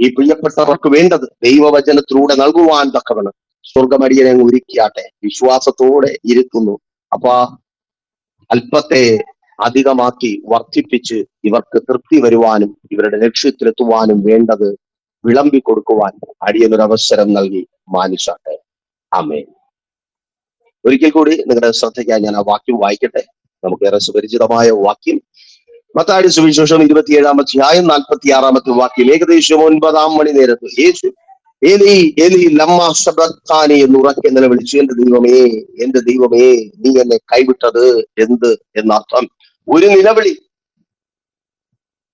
ഈ പ്രിയപ്പെട്ടവർക്ക് വേണ്ടത് ദൈവവചനത്തിലൂടെ നൽകുവാൻ തക്കവണ്ണം സ്വർഗമടിയനെ ഒരുക്കിയാട്ടെ. വിശ്വാസത്തോടെ ഇരുത്തുന്നു. അപ്പൊ അല്പത്തെ അധികമാക്കി വർദ്ധിപ്പിച്ച് ഇവർക്ക് തൃപ്തി വരുവാനും ഇവരുടെ ലക്ഷ്യത്തിലെത്തുവാനും വേണ്ടത് വിളമ്പി കൊടുക്കുവാൻ അടിയനൊരവസരം നൽകി മാനിച്ചാട്ടെ. ആമേൻ. ഒരിക്കൽ കൂടി നിങ്ങളുടെ ശ്രദ്ധയ്ക്കായി ഞാൻ ആ വാക്യം വായിക്കട്ടെ. നമുക്കേറെ സുപരിചിതമായ വാക്യം മത്തായിയുടെ സുവിശേഷം 27-ാം അധ്യായം 46-ാമത്തെ വാക്യം. ഏകദേശം 9-ാം മണി നേരത്ത് യേശു ഏലി ഏലി ലമ്മ ശബക്താനി എന്ന് ഉറക്കെ നിലവിളിച്ചു, എന്റെ ദൈവമേ നീ എന്നെ കൈവിട്ടത് എന്ത് എന്നർത്ഥം. ഒരു നിലവിളി,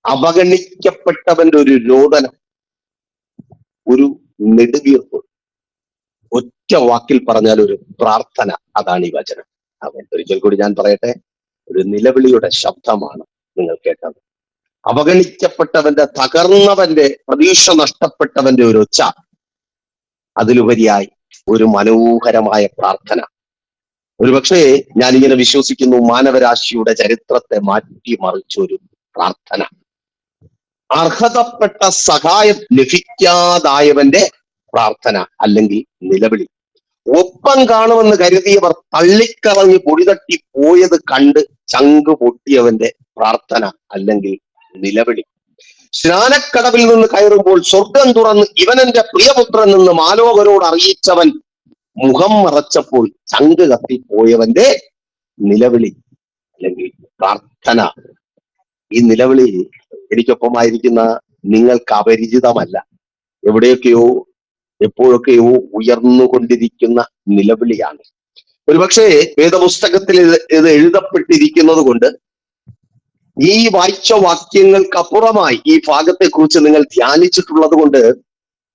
അവഗണിക്കപ്പെട്ടവന്റെ ഒരു രോദനം, ഒരു നെടുവീർപ്പ്, ഒറ്റ വാക്കിൽ പറഞ്ഞാൽ ഒരു പ്രാർത്ഥന. അതാണ് ഈ വചനം. അവൻ ഒരിക്കൽ കൂടി ഞാൻ പറയട്ടെ, ഒരു നിലവിളിയുടെ ശബ്ദമാണ് നിങ്ങൾ കേട്ടത്. അവഗണിക്കപ്പെട്ടവന്റെ, തകർന്നവന്റെ, പ്രതീക്ഷ നഷ്ടപ്പെട്ടവന്റെ ഒരു ഒച്ച, അതിലുപരിയായി ഒരു മനോഹരമായ പ്രാർത്ഥന. ഒരുപക്ഷെ ഞാനിങ്ങനെ വിശ്വസിക്കുന്നു, മാനവരാശിയുടെ ചരിത്രത്തെ മാറ്റിമറിച്ചൊരു പ്രാർത്ഥന. അർഹതപ്പെട്ട സഹായം ലഭിക്കാതായവന്റെ പ്രാർത്ഥന അല്ലെങ്കിൽ നിലവിളി. ഒപ്പം കാണുമെന്ന് കരുതിയവർ തള്ളിക്കളഞ്ഞ് പൊടിതട്ടി പോയത് കണ്ട് ചങ്ക് പൊട്ടിയവന്റെ പ്രാർത്ഥന അല്ലെങ്കിൽ നിലവിളി. സ്നാനക്കടവിൽ നിന്ന് കയറുമ്പോൾ സ്വർഗം തുറന്ന് ഇവനെന്റെ പ്രിയപുത്രൻ നിന്ന് മാലോകരോട് അറിയിച്ചവൻ മുഖം മറച്ചപ്പോൾ ചങ്ക് കത്തിപ്പോയവന്റെ നിലവിളി അല്ലെങ്കിൽ പ്രാർത്ഥന. ഈ നിലവിളി എനിക്കൊപ്പമായിരിക്കുന്ന നിങ്ങൾക്ക് അപരിചിതമല്ല. എവിടെയൊക്കെയോ എപ്പോഴൊക്കെയോ ഉയർന്നുകൊണ്ടിരിക്കുന്ന നിലവിളിയാണ്. ഒരുപക്ഷെ വേദപുസ്തകത്തിൽ ഇത് എഴുതപ്പെട്ടിരിക്കുന്നത് കൊണ്ട് ഈ വായിച്ച വാക്യങ്ങൾക്കപ്പുറമായി ഈ ഭാഗത്തെ കുറിച്ച് നിങ്ങൾ ധ്യാനിച്ചിട്ടുള്ളത് കൊണ്ട്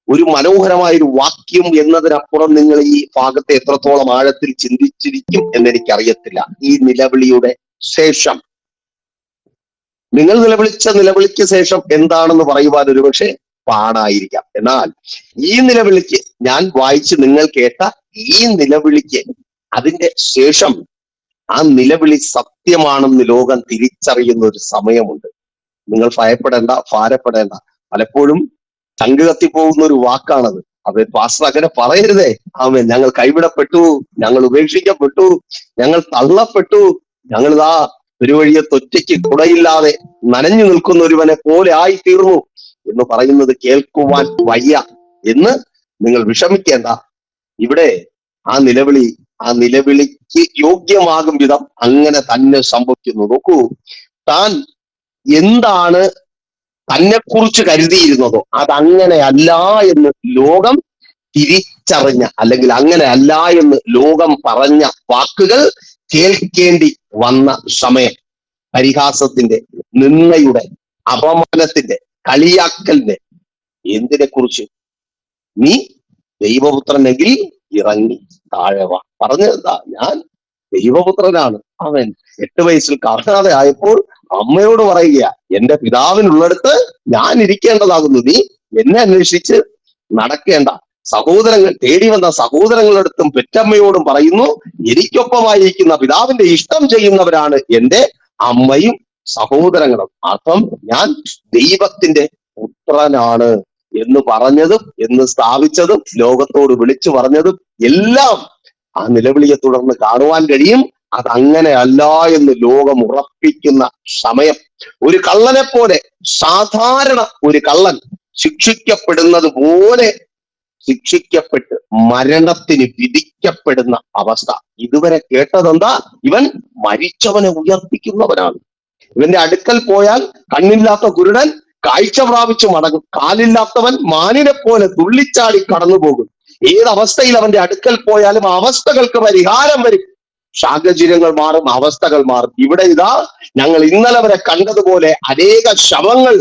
ഒരു മനോഹരമായ ഒരു വാക്യം എന്നതിനപ്പുറം നിങ്ങൾ ഈ ഭാഗത്തെ എത്രത്തോളം ആഴത്തിൽ ചിന്തിച്ചിരിക്കും എന്നെനിക്കറിയത്തില്ല. ഈ നിലവിളിയുടെ ശേഷം, നിങ്ങൾ നിലവിളിച്ച നിലവിളിക്ക് ശേഷം എന്താണെന്ന് പറയുവാൻ ഒരുപക്ഷെ പാടായിരിക്കാം. എന്നാൽ ഈ നിലവിളിക്ക്, ഞാൻ വായിച്ച് നിങ്ങൾ കേട്ട ഈ നിലവിളിക്ക്, അതിന്റെ ശേഷം ആ നിലവിളി സത്യമാണെന്ന് ലോകം തിരിച്ചറിയുന്ന ഒരു സമയമുണ്ട്. നിങ്ങൾ ഭയപ്പെടേണ്ട, ഭാരപ്പെടേണ്ട. പലപ്പോഴും ചങ്ക് കത്തിപ്പോകുന്ന ഒരു വാക്കാണത്. അത് പാസ്റ്റർ അങ്ങനെ പറയരുതേ. ആമേൻ. ഞങ്ങൾ കൈവിടപ്പെട്ടു, ഞങ്ങൾ ഉപേക്ഷിക്കപ്പെട്ടു, ഞങ്ങൾ തള്ളപ്പെട്ടു, ഞങ്ങളിതാ ഒരു വഴിയെ തൊറ്റയ്ക്ക് കുടയില്ലാതെ നനഞ്ഞു നിൽക്കുന്ന ഒരുവനെ പോലെ ആയി തീർന്നു എന്ന് പറയുന്നത് കേൾക്കുവാൻ വയ്യ എന്ന് നിങ്ങൾ വിഷമിക്കേണ്ട. ഇവിടെ ആ നിലവിളിക്ക് യോഗ്യമാകും വിധം അങ്ങനെ തന്നെ സംഭവിക്കുന്നു. നോക്കൂ, താൻ എന്താണ് തന്നെക്കുറിച്ച് കരുതിയിരുന്നതോ അതങ്ങനെ അല്ല എന്ന് ലോകം തിരിച്ചറിഞ്ഞ, അല്ലെങ്കിൽ അങ്ങനെ അല്ല എന്ന് ലോകം പറഞ്ഞ വാക്കുകൾ കേൾക്കേണ്ടി വന്ന സമയം. പരിഹാസത്തിന്റെ, നിന്ദയുടെ, അപമാനത്തിന്റെ, കളിയാക്കലിന്റെ. എന്തിനെ കുറിച്ച്? നീ ദൈവപുത്രനെങ്കിൽ ഇറങ്ങി താഴെ വാ. പറഞ്ഞതെന്താ? ഞാൻ ദൈവപുത്രനാണ്. അവൻ 8 വയസ്സിൽ കാണാതെ ആയപ്പോൾ അമ്മയോട് പറയുക, എന്റെ പിതാവിനുള്ളിടത്ത് ഞാൻ ഇരിക്കേണ്ടതാകുന്നു, നീ എന്നെ അന്വേഷിച്ച് നടക്കേണ്ട. സഹോദരങ്ങൾ തേടി വന്ന സഹോദരങ്ങളുടെ അടുത്തും പെറ്റമ്മയോടും പറയുന്നു, എനിക്കൊപ്പമായിരിക്കുന്ന പിതാവിന്റെ ഇഷ്ടം ചെയ്യുന്നവരാണ് എന്റെ അമ്മയും സഹോദരങ്ങളും. അർത്ഥം ഞാൻ ദൈവത്തിന്റെ പുത്രനാണ് എന്ന് പറഞ്ഞതും എന്ന് സ്ഥാപിച്ചതും ലോകത്തോട് വിളിച്ചു പറഞ്ഞതും എല്ലാം ആ നിലവിളിയെ തുടർന്ന് കാണുവാൻ കഴിയും. അതങ്ങനെ അല്ല എന്ന് ലോകം ഉറപ്പിക്കുന്ന സമയം. ഒരു കള്ളനെ പോലെ, സാധാരണ ഒരു കള്ളൻ ശിക്ഷിക്കപ്പെടുന്നത് പോലെ ശിക്ഷിക്കപ്പെട്ട് മരണത്തിന് വിധിക്കപ്പെടുന്ന അവസ്ഥ. ഇതുവരെ കേട്ടതെന്താ? ഇവൻ മരിച്ചവനെ ഉയർപ്പിക്കുന്നവനാണ്. ഇവന്റെ അടുക്കൽ പോയാൽ കണ്ണില്ലാത്ത കുരുടൻ കാഴ്ച പ്രാപിച്ചു മടങ്ങും, കാലില്ലാത്തവൻ മാനിനെ പോലെ തുള്ളിച്ചാടി കടന്നു പോകും. ഏതവസ്ഥയിൽ അവന്റെ അടുക്കൽ പോയാലും ആ അവസ്ഥകൾക്ക് പരിഹാരം വരും. സാഹചര്യങ്ങൾ മാറും, അവസ്ഥകൾ മാറും. ഇവിടെ ഇതാ ഞങ്ങൾ ഇന്നലെ വരെ കണ്ടതുപോലെ അനേക ശവങ്ങൾ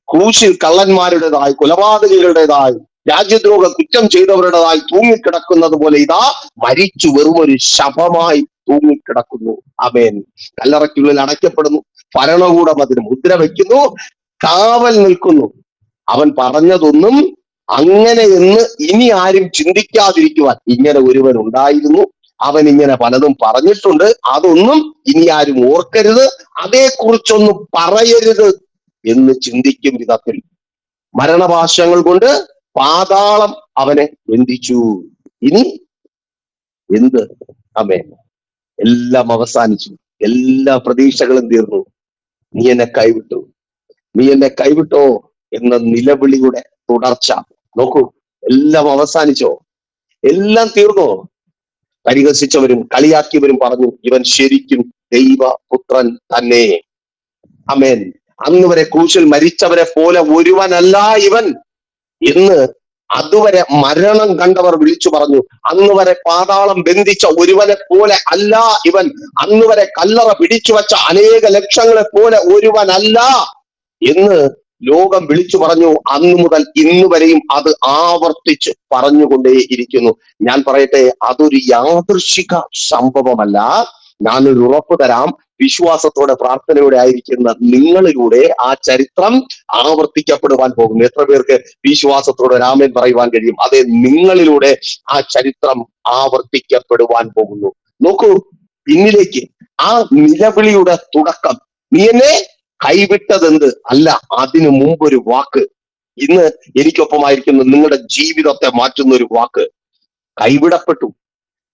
ക്രൂശിൽ കള്ളന്മാരുടേതായി, കൊലപാതകികളുടേതായി, രാജ്യദ്രോഹ കുറ്റം ചെയ്തവരുടേതായി തൂങ്ങിക്കിടക്കുന്നത് പോലെ ഇതാ മരിച്ചു വെറും ഒരു ശവമായി തൂങ്ങിക്കിടക്കുന്നു. ആമേൻ. കല്ലറയ്ക്കുള്ളിൽ അടയ്ക്കപ്പെടുന്നു. ഭരണകൂടം അതിന് മുദ്ര വയ്ക്കുന്നു, കാവൽ നിൽക്കുന്നു. അവൻ പറഞ്ഞതൊന്നും അങ്ങനെ എന്ന് ഇനി ആരും ചിന്തിക്കാതിരിക്കുവാൻ, ഇങ്ങനെ ഒരുവൻ ഉണ്ടായിരുന്നു, അവൻ ഇങ്ങനെ പലതും പറഞ്ഞിട്ടുണ്ട്, അതൊന്നും ഇനി ആരും ഓർക്കരുത്, അതേക്കുറിച്ചൊന്നും പറയരുത് എന്ന് ചിന്തിക്കും വിധത്തിൽ മരണപാശങ്ങൾ കൊണ്ട് പാതാളം അവനെ ബന്ധിച്ചു. ഇനി എന്ത്? ആമേൻ. എല്ലാം അവസാനിച്ചു, എല്ലാ പ്രതീക്ഷകളും തീർന്നു. നീ എന്നെ കൈവിട്ടു, നീ എന്നെ കൈവിട്ടോ എന്ന നിലവിളിയുടെ തുടർച്ച. നോക്കൂ, എല്ലാം അവസാനിച്ചോ? എല്ലാം തീർന്നോ? പരിഹസിച്ചവരും കളിയാക്കിയവരും പറഞ്ഞു, ഇവൻ ശരിക്കും ദൈവപുത്രൻ തന്നെ. ആമേൻ. അന്ന് വരെ ക്രൂശിൽ മരിച്ചവരെ പോലെ ഒരുവനല്ല ഇവൻ എന്ന് അതുവരെ മരണം കണ്ടവർ വിളിച്ചു പറഞ്ഞു. അന്ന് വരെ പാതാളം ബന്ധിച്ച ഒരുവനെ പോലെ അല്ല ഇവൻ. അന്ന് വരെ കല്ലറ പിടിച്ചു വച്ച അനേക ലക്ഷങ്ങളെ പോലെ ഒരുവനല്ല എന്ന് ലോകം വിളിച്ചു പറഞ്ഞു. അന്നു മുതൽ ഇന്ന് വരെയും അത് ആവർത്തിച്ച് പറഞ്ഞുകൊണ്ടേയിരിക്കുന്നു. ഞാൻ പറയട്ടെ, അതൊരു യാദൃശിക സംഭവമല്ല. ഞാനൊരു ഉറപ്പ് തരാം, വിശ്വാസത്തോടെ പ്രാർത്ഥനയോടെ ആയിരിക്കുന്ന നിങ്ങളിലൂടെ ആ ചരിത്രം ആവർത്തിക്കപ്പെടുവാൻ പോകുന്നു. എത്ര പേർക്ക് വിശ്വാസത്തോടെ രാമൻ പറയുവാൻ കഴിയും? അതെ, നിങ്ങളിലൂടെ ആ ചരിത്രം ആവർത്തിക്കപ്പെടുവാൻ പോകുന്നു. നോക്കൂ പിന്നിലേക്ക്, ആ നിലവിളിയുടെ തുടക്കം, നീ എന്നെ കൈവിട്ടതെന്ത് അല്ല, അതിനു മുമ്പൊരു വാക്ക്. ഇന്ന് എനിക്കൊപ്പമായിരിക്കുന്ന നിങ്ങളുടെ ജീവിതത്തെ മാറ്റുന്ന ഒരു വാക്ക്. കൈവിടപ്പെട്ടു,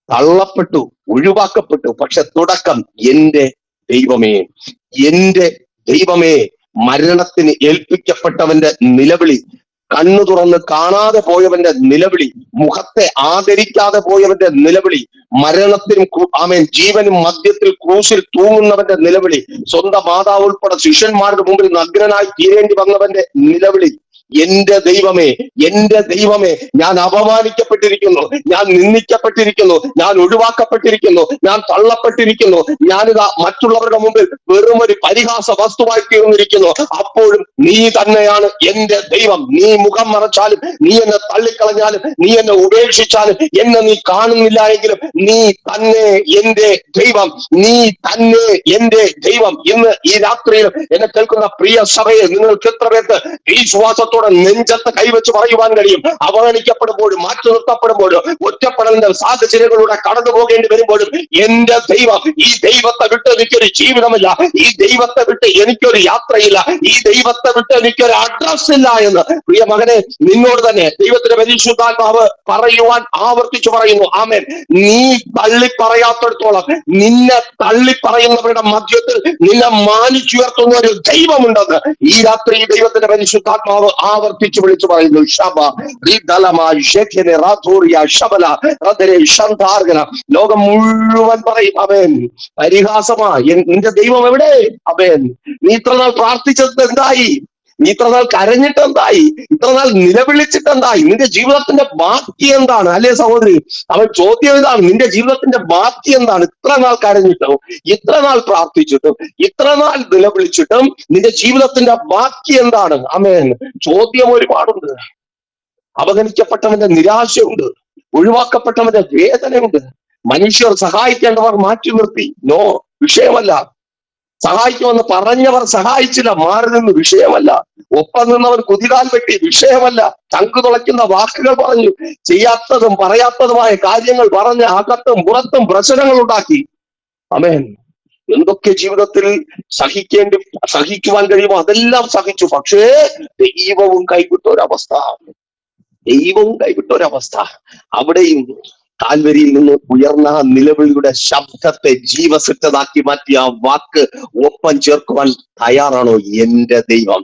തള്ളപ്പെട്ടു, ഒഴിവാക്കപ്പെട്ടു, പക്ഷെ തുടക്കം എന്റെ ദൈവമേ, എന്റെ ദൈവമേ. മരണത്തിന് ഏൽപ്പിക്കപ്പെട്ടവന്റെ നിലവിളി, കണ്ണു തുറന്ന് കാണാതെ പോയവന്റെ നിലവിളി, മുഖത്തെ ആദരിക്കാതെ പോയവന്റെ നിലവിളി, മരണത്തിനും ആമേൻ ജീവനും മധ്യത്തിൽ ക്രൂശിൽ തൂങ്ങുന്നവന്റെ നിലവിളി, സ്വന്തം മാതാവ് ഉൾപ്പെടെ ശിഷ്യന്മാരുടെ മുമ്പിൽ നഗ്നനായി തീരേണ്ടി വന്നവന്റെ നിലവിളി. എന്റെ ദൈവമേ, എന്റെ ദൈവമേ, ഞാൻ അപമാനിക്കപ്പെട്ടിരിക്കുന്നു, ഞാൻ നിന്ദിക്കപ്പെട്ടിരിക്കുന്നു, ഞാൻ ഒഴിവാക്കപ്പെട്ടിരിക്കുന്നു, ഞാൻ തള്ളപ്പെട്ടിരിക്കുന്നു, ഞാനിതാ മറ്റുള്ളവരുടെ മുമ്പിൽ വെറും ഒരു പരിഹാസ വസ്തുവായി തീർന്നിരിക്കുന്നു. അപ്പോഴും നീ തന്നെയാണ് എന്റെ ദൈവം. നീ മുഖം മറച്ചാലും, നീ എന്നെ തള്ളിക്കളഞ്ഞാലും, നീ എന്നെ ഉപേക്ഷിച്ചാലും, എന്നെ നീ കാണുന്നില്ല എങ്കിലും, നീ തന്നെ എന്റെ ദൈവം, നീ തന്നെ എന്റെ ദൈവം. ഇന്ന് ഈ രാത്രിയിൽ എന്നെ കേൾക്കുന്ന പ്രിയ സഭയെ, നിങ്ങൾക്ക് എത്ര പേർക്ക് വിശ്വാസത്തോടെ നെഞ്ചത്ത് കൈവച്ച് പറയുവാൻ കഴിയും? അവഗണിക്കപ്പെടുമ്പോഴും, മാറ്റി നിർത്തപ്പെടുമ്പോഴും, ഒറ്റപ്പെടലിന്റെ സാഹചര്യങ്ങളിലൂടെ കടന്നു പോകേണ്ടി വരുമ്പോഴും, എന്റെ ദൈവം, ഈ ദൈവത്തെ വിട്ട് എനിക്കൊരു ജീവിതമില്ല, ഈ ദൈവത്തെ വിട്ട് എനിക്കൊരു യാത്രയില്ല, ഈ ദൈവത്തെ വിട്ട് എനിക്കൊരു അഡ്രസ് ഇല്ല എന്ന് പ്രിയ മകനെ, നിന്നോട് തന്നെ ദൈവത്തിന്റെ പരിശുദ്ധാത്മാവ് പറയുവാൻ ആവർത്തിച്ചു പറയുന്നു. ആമേൻ. നീ തള്ളി പറയാത്തിടത്തോളം, നിന്നെ തള്ളി പറയുന്നവരുടെ മധ്യത്തിൽ നിന്നെ മാനിച്ചുയർത്തുന്ന ഒരു ദൈവമുണ്ടെന്ന് ഈ രാത്രി ദൈവത്തിന്റെ പരിശുദ്ധാത്മാവ് ആവർത്തിച്ചു വിളിച്ചു പറയുന്നു. ലോകം മുഴുവൻ പറയും, അവൻ പരിഹാസമാ, നിന്റെ ദൈവം എവിടെ? അവൻ നീ ഇത്ര നാൾ പ്രാർത്ഥിച്ചത് എന്തായി? നീ ഇത്ര നാൾ കരഞ്ഞിട്ട് എന്തായി? ഇത്ര നാൾ നിലവിളിച്ചിട്ട് എന്തായി? നിന്റെ ജീവിതത്തിന്റെ ബാക്കി എന്താണ്? അല്ലേ സഹോദരി? അവൻ ചോദ്യം ഇതാണ്, നിന്റെ ജീവിതത്തിന്റെ ബാക്കി എന്താണ്? ഇത്ര നാൾ കരഞ്ഞിട്ടും, ഇത്ര നാൾ പ്രാർത്ഥിച്ചിട്ടും, ഇത്ര നാൾ നിലവിളിച്ചിട്ടും നിന്റെ ജീവിതത്തിന്റെ ബാക്കി എന്താണ്? ആമേൻ. ചോദ്യം ഒരുപാടുണ്ട്. അവഗണിക്കപ്പെട്ടവന്റെ നിരാശയുണ്ട്, ഒഴിവാക്കപ്പെട്ടവന്റെ വേദനയുണ്ട്. മനുഷ്യർ സഹായിക്കേണ്ടവർ മാറ്റി നിർത്തി, നോ, വിഷയമല്ല. സഹായിക്കുമെന്ന് പറഞ്ഞവർ സഹായിച്ചില്ല, മാറി നിന്ന്, വിഷയമല്ല. ഒപ്പം നിന്നവർ കുതികാൽ വെട്ടി, വിഷയമല്ല. ചങ്കു തുളയ്ക്കുന്ന വാക്കുകൾ പറഞ്ഞു, ചെയ്യാത്തതും പറയാത്തതുമായ കാര്യങ്ങൾ പറഞ്ഞ് അകത്തും പുറത്തും പ്രശ്നങ്ങൾ ഉണ്ടാക്കി. ആമേൻ. എന്തൊക്കെ ജീവിതത്തിൽ സഹിക്കുവാൻ കഴിയുമോ അതെല്ലാം സഹിച്ചു. പക്ഷേ ദൈവവും കൈവിട്ട ഒരവസ്ഥ, ദൈവവും കൈവിട്ട ഒരവസ്ഥ. അവിടെയും കാൽവരിയിൽ നിന്ന് ഉയർന്ന നിലവിളിയുടെ ശബ്ദത്തെ ജീവസിദ്ധതാക്കി മാറ്റിയ ആ വാക്ക് ഒപ്പം ചേർക്കുവാൻ തയ്യാറാണോ? എന്റെ ദൈവം,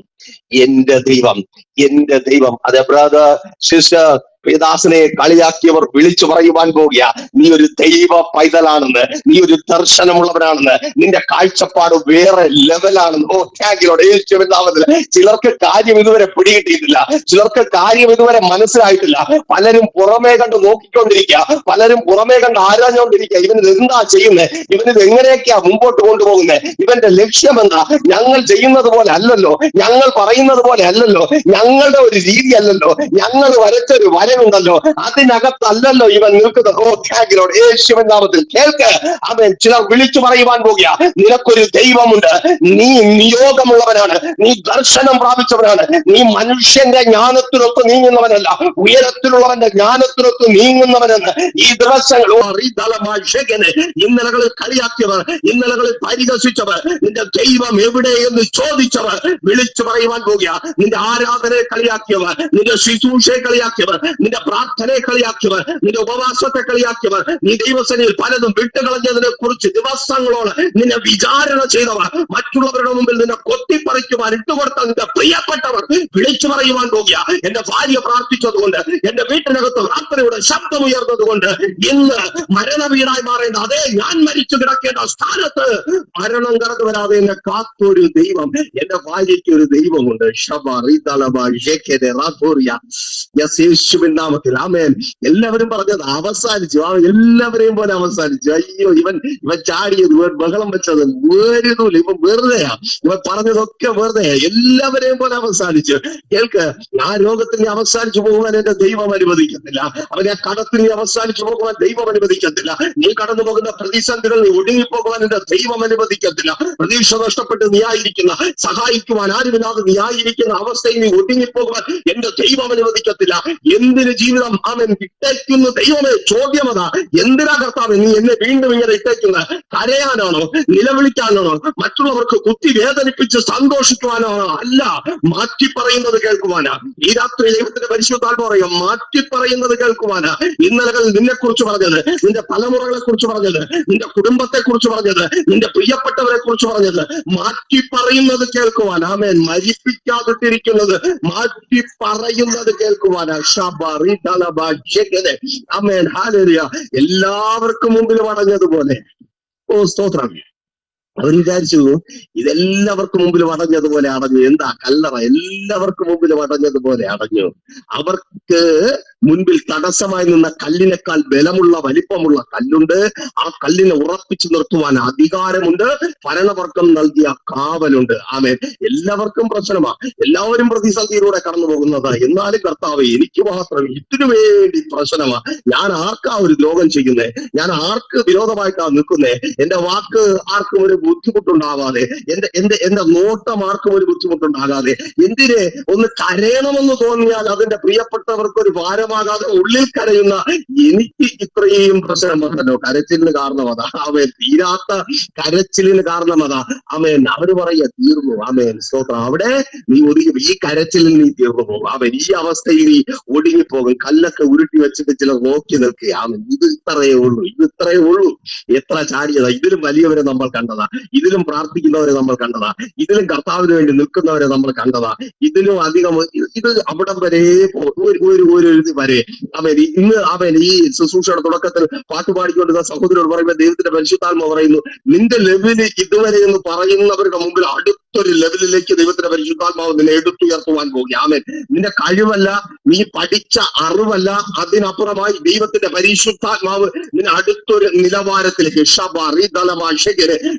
എന്റെ ദൈവം, എന്റെ ദൈവം. അതെ ബ്രദർ, സിസ്റ്റർ, പ്രിയദാസനെ കളിയാക്കിയവർ വിളിച്ചു പറയുവാൻ പോകുക, നീ ഒരു ദൈവ പൈതലാണെന്ന്, നീ ഒരു ദർശനമുള്ളവനാണെന്ന്, നിന്റെ കാഴ്ചപ്പാട് വേറെ ലെവലാണെന്ന്. ഓ ത്യാഗിലോട് യേശുവിനാമത്തിൽ. ചിലർക്ക് കാര്യം ഇതുവരെ പിടികിട്ടിയിട്ടില്ല, ചിലർക്ക് കാര്യം ഇതുവരെ മനസ്സിലായിട്ടില്ല. പലരും പുറമേ കണ്ട് നോക്കിക്കൊണ്ടിരിക്കുക, പലരും പുറമേ കണ്ട് ആരാഞ്ഞുകൊണ്ടിരിക്കുക. ഇവനിത് എന്താ ചെയ്യുന്നത്? ഇവനിത് എങ്ങനെയൊക്കെയാ മുമ്പോട്ട് കൊണ്ടുപോകുന്നത്? ഇവന്റെ ലക്ഷ്യം എന്താ? ഞങ്ങൾ ചെയ്യുന്നത് പോലെ അല്ലല്ലോ, ഞങ്ങൾ പറയുന്നത് പോലെ അല്ലല്ലോ, ഞങ്ങളുടെ ഒരു രീതി അല്ലല്ലോ, ഞങ്ങൾ വരച്ചൊരു വര പറയുന്നുണ്ടല്ലോ, അതിനകത്തല്ലല്ലോ ഇവൻ നിൽക്കുന്നത്. ഓ ത്യാഗിനോട് യേശുവിൻ നാമത്തിൽ കേൾക്ക്. അവൻ ചിലർ വിളിച്ചു പറയുവാൻ പോകുക, നിനക്കൊരു ദൈവമുണ്ട്, നീ നിയോഗമുള്ളവനാണ്, നീ ദർശനം പ്രാപിച്ചവനാണ്, നീ മനുഷ്യന്റെ ജ്ഞാനത്തിനൊത്ത് നീങ്ങുന്നവനല്ല, ഉയരത്തിലുള്ളവന്റെ ജ്ഞാനത്തിനൊത്ത് നീങ്ങുന്നവനെന്ന് ഈ ദിവസങ്ങൾ ഇന്നലകളിൽ കളിയാക്കിയവർ, ഇന്നലകളിൽ പരിഹസിച്ചവർ, നിന്റെ ദൈവം എവിടെയെന്ന് ചോദിച്ചവർ വിളിച്ചു പറയുവാൻ പോകുക. നിന്റെ ആരാധനയെ കളിയാക്കിയവർ, നിന്റെ ശുശ്രൂഷയെ കളിയാക്കിയവർ, നിന്റെ പ്രാർത്ഥനയെ കളിയാക്കിയവർ, നിന്റെ ഉപവാസത്തെ കളിയാക്കിയവർ, നീ ദൈവസേനയിൽ പലതും വിട്ടുകളഞ്ഞതിനെ കുറിച്ച് ദിവസങ്ങളോട് നിന്നെ വിചാരണ ചെയ്തവർ, മറ്റുള്ളവരുടെ മുമ്പിൽ നിന്നെ കൊത്തിപ്പറിക്കുവാൻ ഇട്ടുകൊടുത്ത നിന്റെ പ്രിയപ്പെട്ടവർ വിളിച്ചു പറയുവാൻ പോകുക. എന്റെ ഭാര്യ പ്രാർത്ഥിച്ചതുകൊണ്ട്, എന്റെ വീട്ടിനകത്ത് പ്രാർത്ഥനയുടെ ശബ്ദം ഉയർന്നതുകൊണ്ട് ഇന്ന് മരണവീടായി മാറേണ്ട അതേ ഞാൻ മരിച്ചു കിടക്കേണ്ട സ്ഥാനത്ത് മരണം കടന്നു വരാതെ എന്നെ കാത്തൊരു ദൈവം, എന്റെ ഭാര്യയ്ക്ക് ഒരു ദൈവമുണ്ട്. യേശുവിൻ നാമത്തിൽ ആമേൻ. എല്ലാവരും പറഞ്ഞത് അവസാനിച്ചു, എല്ലാവരെയും പോലെ അവസാനിച്ചു. അയ്യോ, ഇവൻ ചാടിയത്, ഇവൻ ബഹളം വെച്ചത് വേരുന്നില്ല, ഇവൻ വെറുതെയാ, ഇവൻ പറഞ്ഞതൊക്കെ വെറുതെ, എല്ലാവരെയും പോലെ അവസാനിച്ചു. കേൾക്ക്, ആ രോഗത്തിന് അവസാനിച്ചു പോകുവാൻ എന്റെ ദൈവം അനുവദിക്കത്തില്ല. അവനെ കടത്തിന് അവസാനിച്ചു പോകുവാൻ ദൈവം അനുവദിക്കത്തില്ല. നീ കടന്നു പോകുന്ന പ്രതിസന്ധികൾ നീ ഒടുങ്ങിപ്പോകുവാൻ എന്റെ ദൈവം അനുവദിക്കത്തില്ല. പ്രതീക്ഷ നഷ്ടപ്പെട്ട് നീയായിരിക്കുന്ന, സഹായിക്കുവാൻ ആരുമില്ലാതെ നീയായിരിക്കുന്ന അവസ്ഥയിൽ നീ ഒടുങ്ങിപ്പോകുവാൻ എന്റെ ദൈവം അനുവദിക്കത്തില്ല. എന്തിന് ജീവിതം അവൻ ഇട്ടേക്കുന്ന ദൈവമേ? ചോദ്യമതാ, എന്തിനാ കർത്താവ് നീ എന്നെ വീണ്ടും ഇങ്ങനെ ഇട്ടേക്കുന്നത്? കരയാനാണോ? നിലവിളിക്കാനാണോ? മറ്റുള്ളവർക്ക് കുത്തി വേദനിപ്പിച്ച് സന്തോഷിക്കുവാനാണോ? അല്ല, മാറ്റി പറയുന്നത് കേൾക്കുവാനാ. ഈ രാത്രി ദൈവത്തിന്റെ പരിശുദ്ധാത്മ പറയും, മാറ്റി പറയുന്നത് കേൾക്കുവാനാ. ഇന്നലകളിൽ നിന്നെ കുറിച്ച് പറഞ്ഞത്, നിന്റെ തലമുറകളെ കുറിച്ച് പറഞ്ഞത്, നിന്റെ കുടുംബത്തെ കുറിച്ച് പറഞ്ഞത്, നിന്റെ പ്രിയപ്പെട്ടവരെ കുറിച്ച് പറഞ്ഞത്, മാറ്റി പറയുന്നത് കേൾക്കുവാൻ. ആമേൻ. മരിപ്പിക്കാതിട്ടിരിക്കുന്നത് മാറ്റി പറയുന്നത് കേൾക്കുവാനാ. ആമേൻ. ഹല്ലേലൂയ. എല്ലാവർക്കും മുമ്പിൽ അടഞ്ഞതുപോലെ, ഓ സ്തോത്രം. അവർ വിചാരിച്ചു ഇതെല്ലാവർക്കും മുമ്പിൽ അടഞ്ഞതുപോലെ അടഞ്ഞു. എന്താ കല്ലറ? എല്ലാവർക്കും മുമ്പിൽ അടഞ്ഞതുപോലെ അടഞ്ഞു. അവർക്ക് മുൻപിൽ തടസ്സമായി നിന്ന കല്ലിനേക്കാൾ ബലമുള്ള വലിപ്പമുള്ള കല്ലുണ്ട്. ആ കല്ലിനെ ഉറപ്പിച്ചു നിർത്തുവാൻ അധികാരമുണ്ട്. ഭരണവർഗം നൽകിയ കാവലുണ്ട്. ആമേൻ. എല്ലാവർക്കും പ്രശ്നമാ, എല്ലാവരും പ്രതിസന്ധിയിലൂടെ കടന്നു പോകുന്നതാ. എന്നാലും കർത്താവേ, എനിക്ക് മാത്രം ഇതിനു വേണ്ടി പ്രശ്നമാ. ഞാൻ ആർക്കാ ഒരു ദ്രോഹം ചെയ്യുന്നേ? ഞാൻ ആർക്ക് വിരോധമായിട്ടാ നിൽക്കുന്നേ? എന്റെ വാക്ക് ആർക്കും ഒരു ബുദ്ധിമുട്ടുണ്ടാകാതെ, എന്റെ നോട്ടം ആർക്കും ഒരു ബുദ്ധിമുട്ടുണ്ടാകാതെ, എന്തിനെ ഒന്ന് കരയണമെന്ന് തോന്നിയാൽ അതിന്റെ പ്രിയപ്പെട്ടവർക്ക് ഒരു ഭാരമാകാതെ ഉള്ളിൽ കരയുന്ന എനിക്ക് ഇത്രയും പ്രശ്നം വന്നല്ലോ. കരച്ചിലിന് കാരണം അതാ. അവൻ തീരാത്ത കരച്ചിലിന് കാരണം അതാ. അവൻ അവര് പറയുക തീർന്നു. അവൻ സ്തോത്രം. അവിടെ നീ ഒതുങ്ങി, ഈ കരച്ചിലിൽ നീ തീർന്നു പോകും. അവൻ ഈ അവസ്ഥയിൽ നീ ഒടുങ്ങിപ്പോകും. കല്ലൊക്കെ ഉരുട്ടി വെച്ചിട്ട് ചിലർ നോക്കി നിൽക്കുക. അവൻ ഇത് ഇത്രയേ ഉള്ളൂ, ഇത് ഇത്രയേ ഉള്ളൂ. എത്ര ചാടിയതാ! ഇതിലും വലിയവരെ നമ്മൾ കണ്ടതാ, ഇതിലും പ്രാർത്ഥിക്കുന്നവരെ നമ്മൾ കണ്ടതാ, ഇതിലും കർത്താവിന് വേണ്ടി നിൽക്കുന്നവരെ നമ്മൾ കണ്ടതാ, ഇതിലും അധികം. ഇത് അവിടം വരെ ഒരു എഴുതി വരെ. അവൻ ഇന്ന് അവൻ ഈ ശുശ്രൂഷയുടെ തുടക്കത്തിൽ പാട്ടുപാടിക്കൊണ്ടിരുന്ന സഹോദരോട് പറയുമ്പോൾ ദൈവത്തിന്റെ പരിശുദ്ധാത്മ പറയുന്നു, നിന്റെ ലെവല് ഇതുവരെ എന്ന് പറയുന്നവരുടെ മുമ്പിൽ അടുത്തൊരു ലെവലിലേക്ക് ദൈവത്തിന്റെ പരിശുദ്ധാത്മാവ് നിന്നെ എടുത്തുയർത്തുവാൻ പോകുക. ആമേൻ. നിന്റെ കഴിവല്ല, നീ പഠിച്ച അറിവല്ല, അതിനപ്പുറമായി ദൈവത്തിന്റെ പരിശുദ്ധാത്മാവ് നിന്നെ അടുത്തൊരു നിലവാരത്തിലേക്ക്,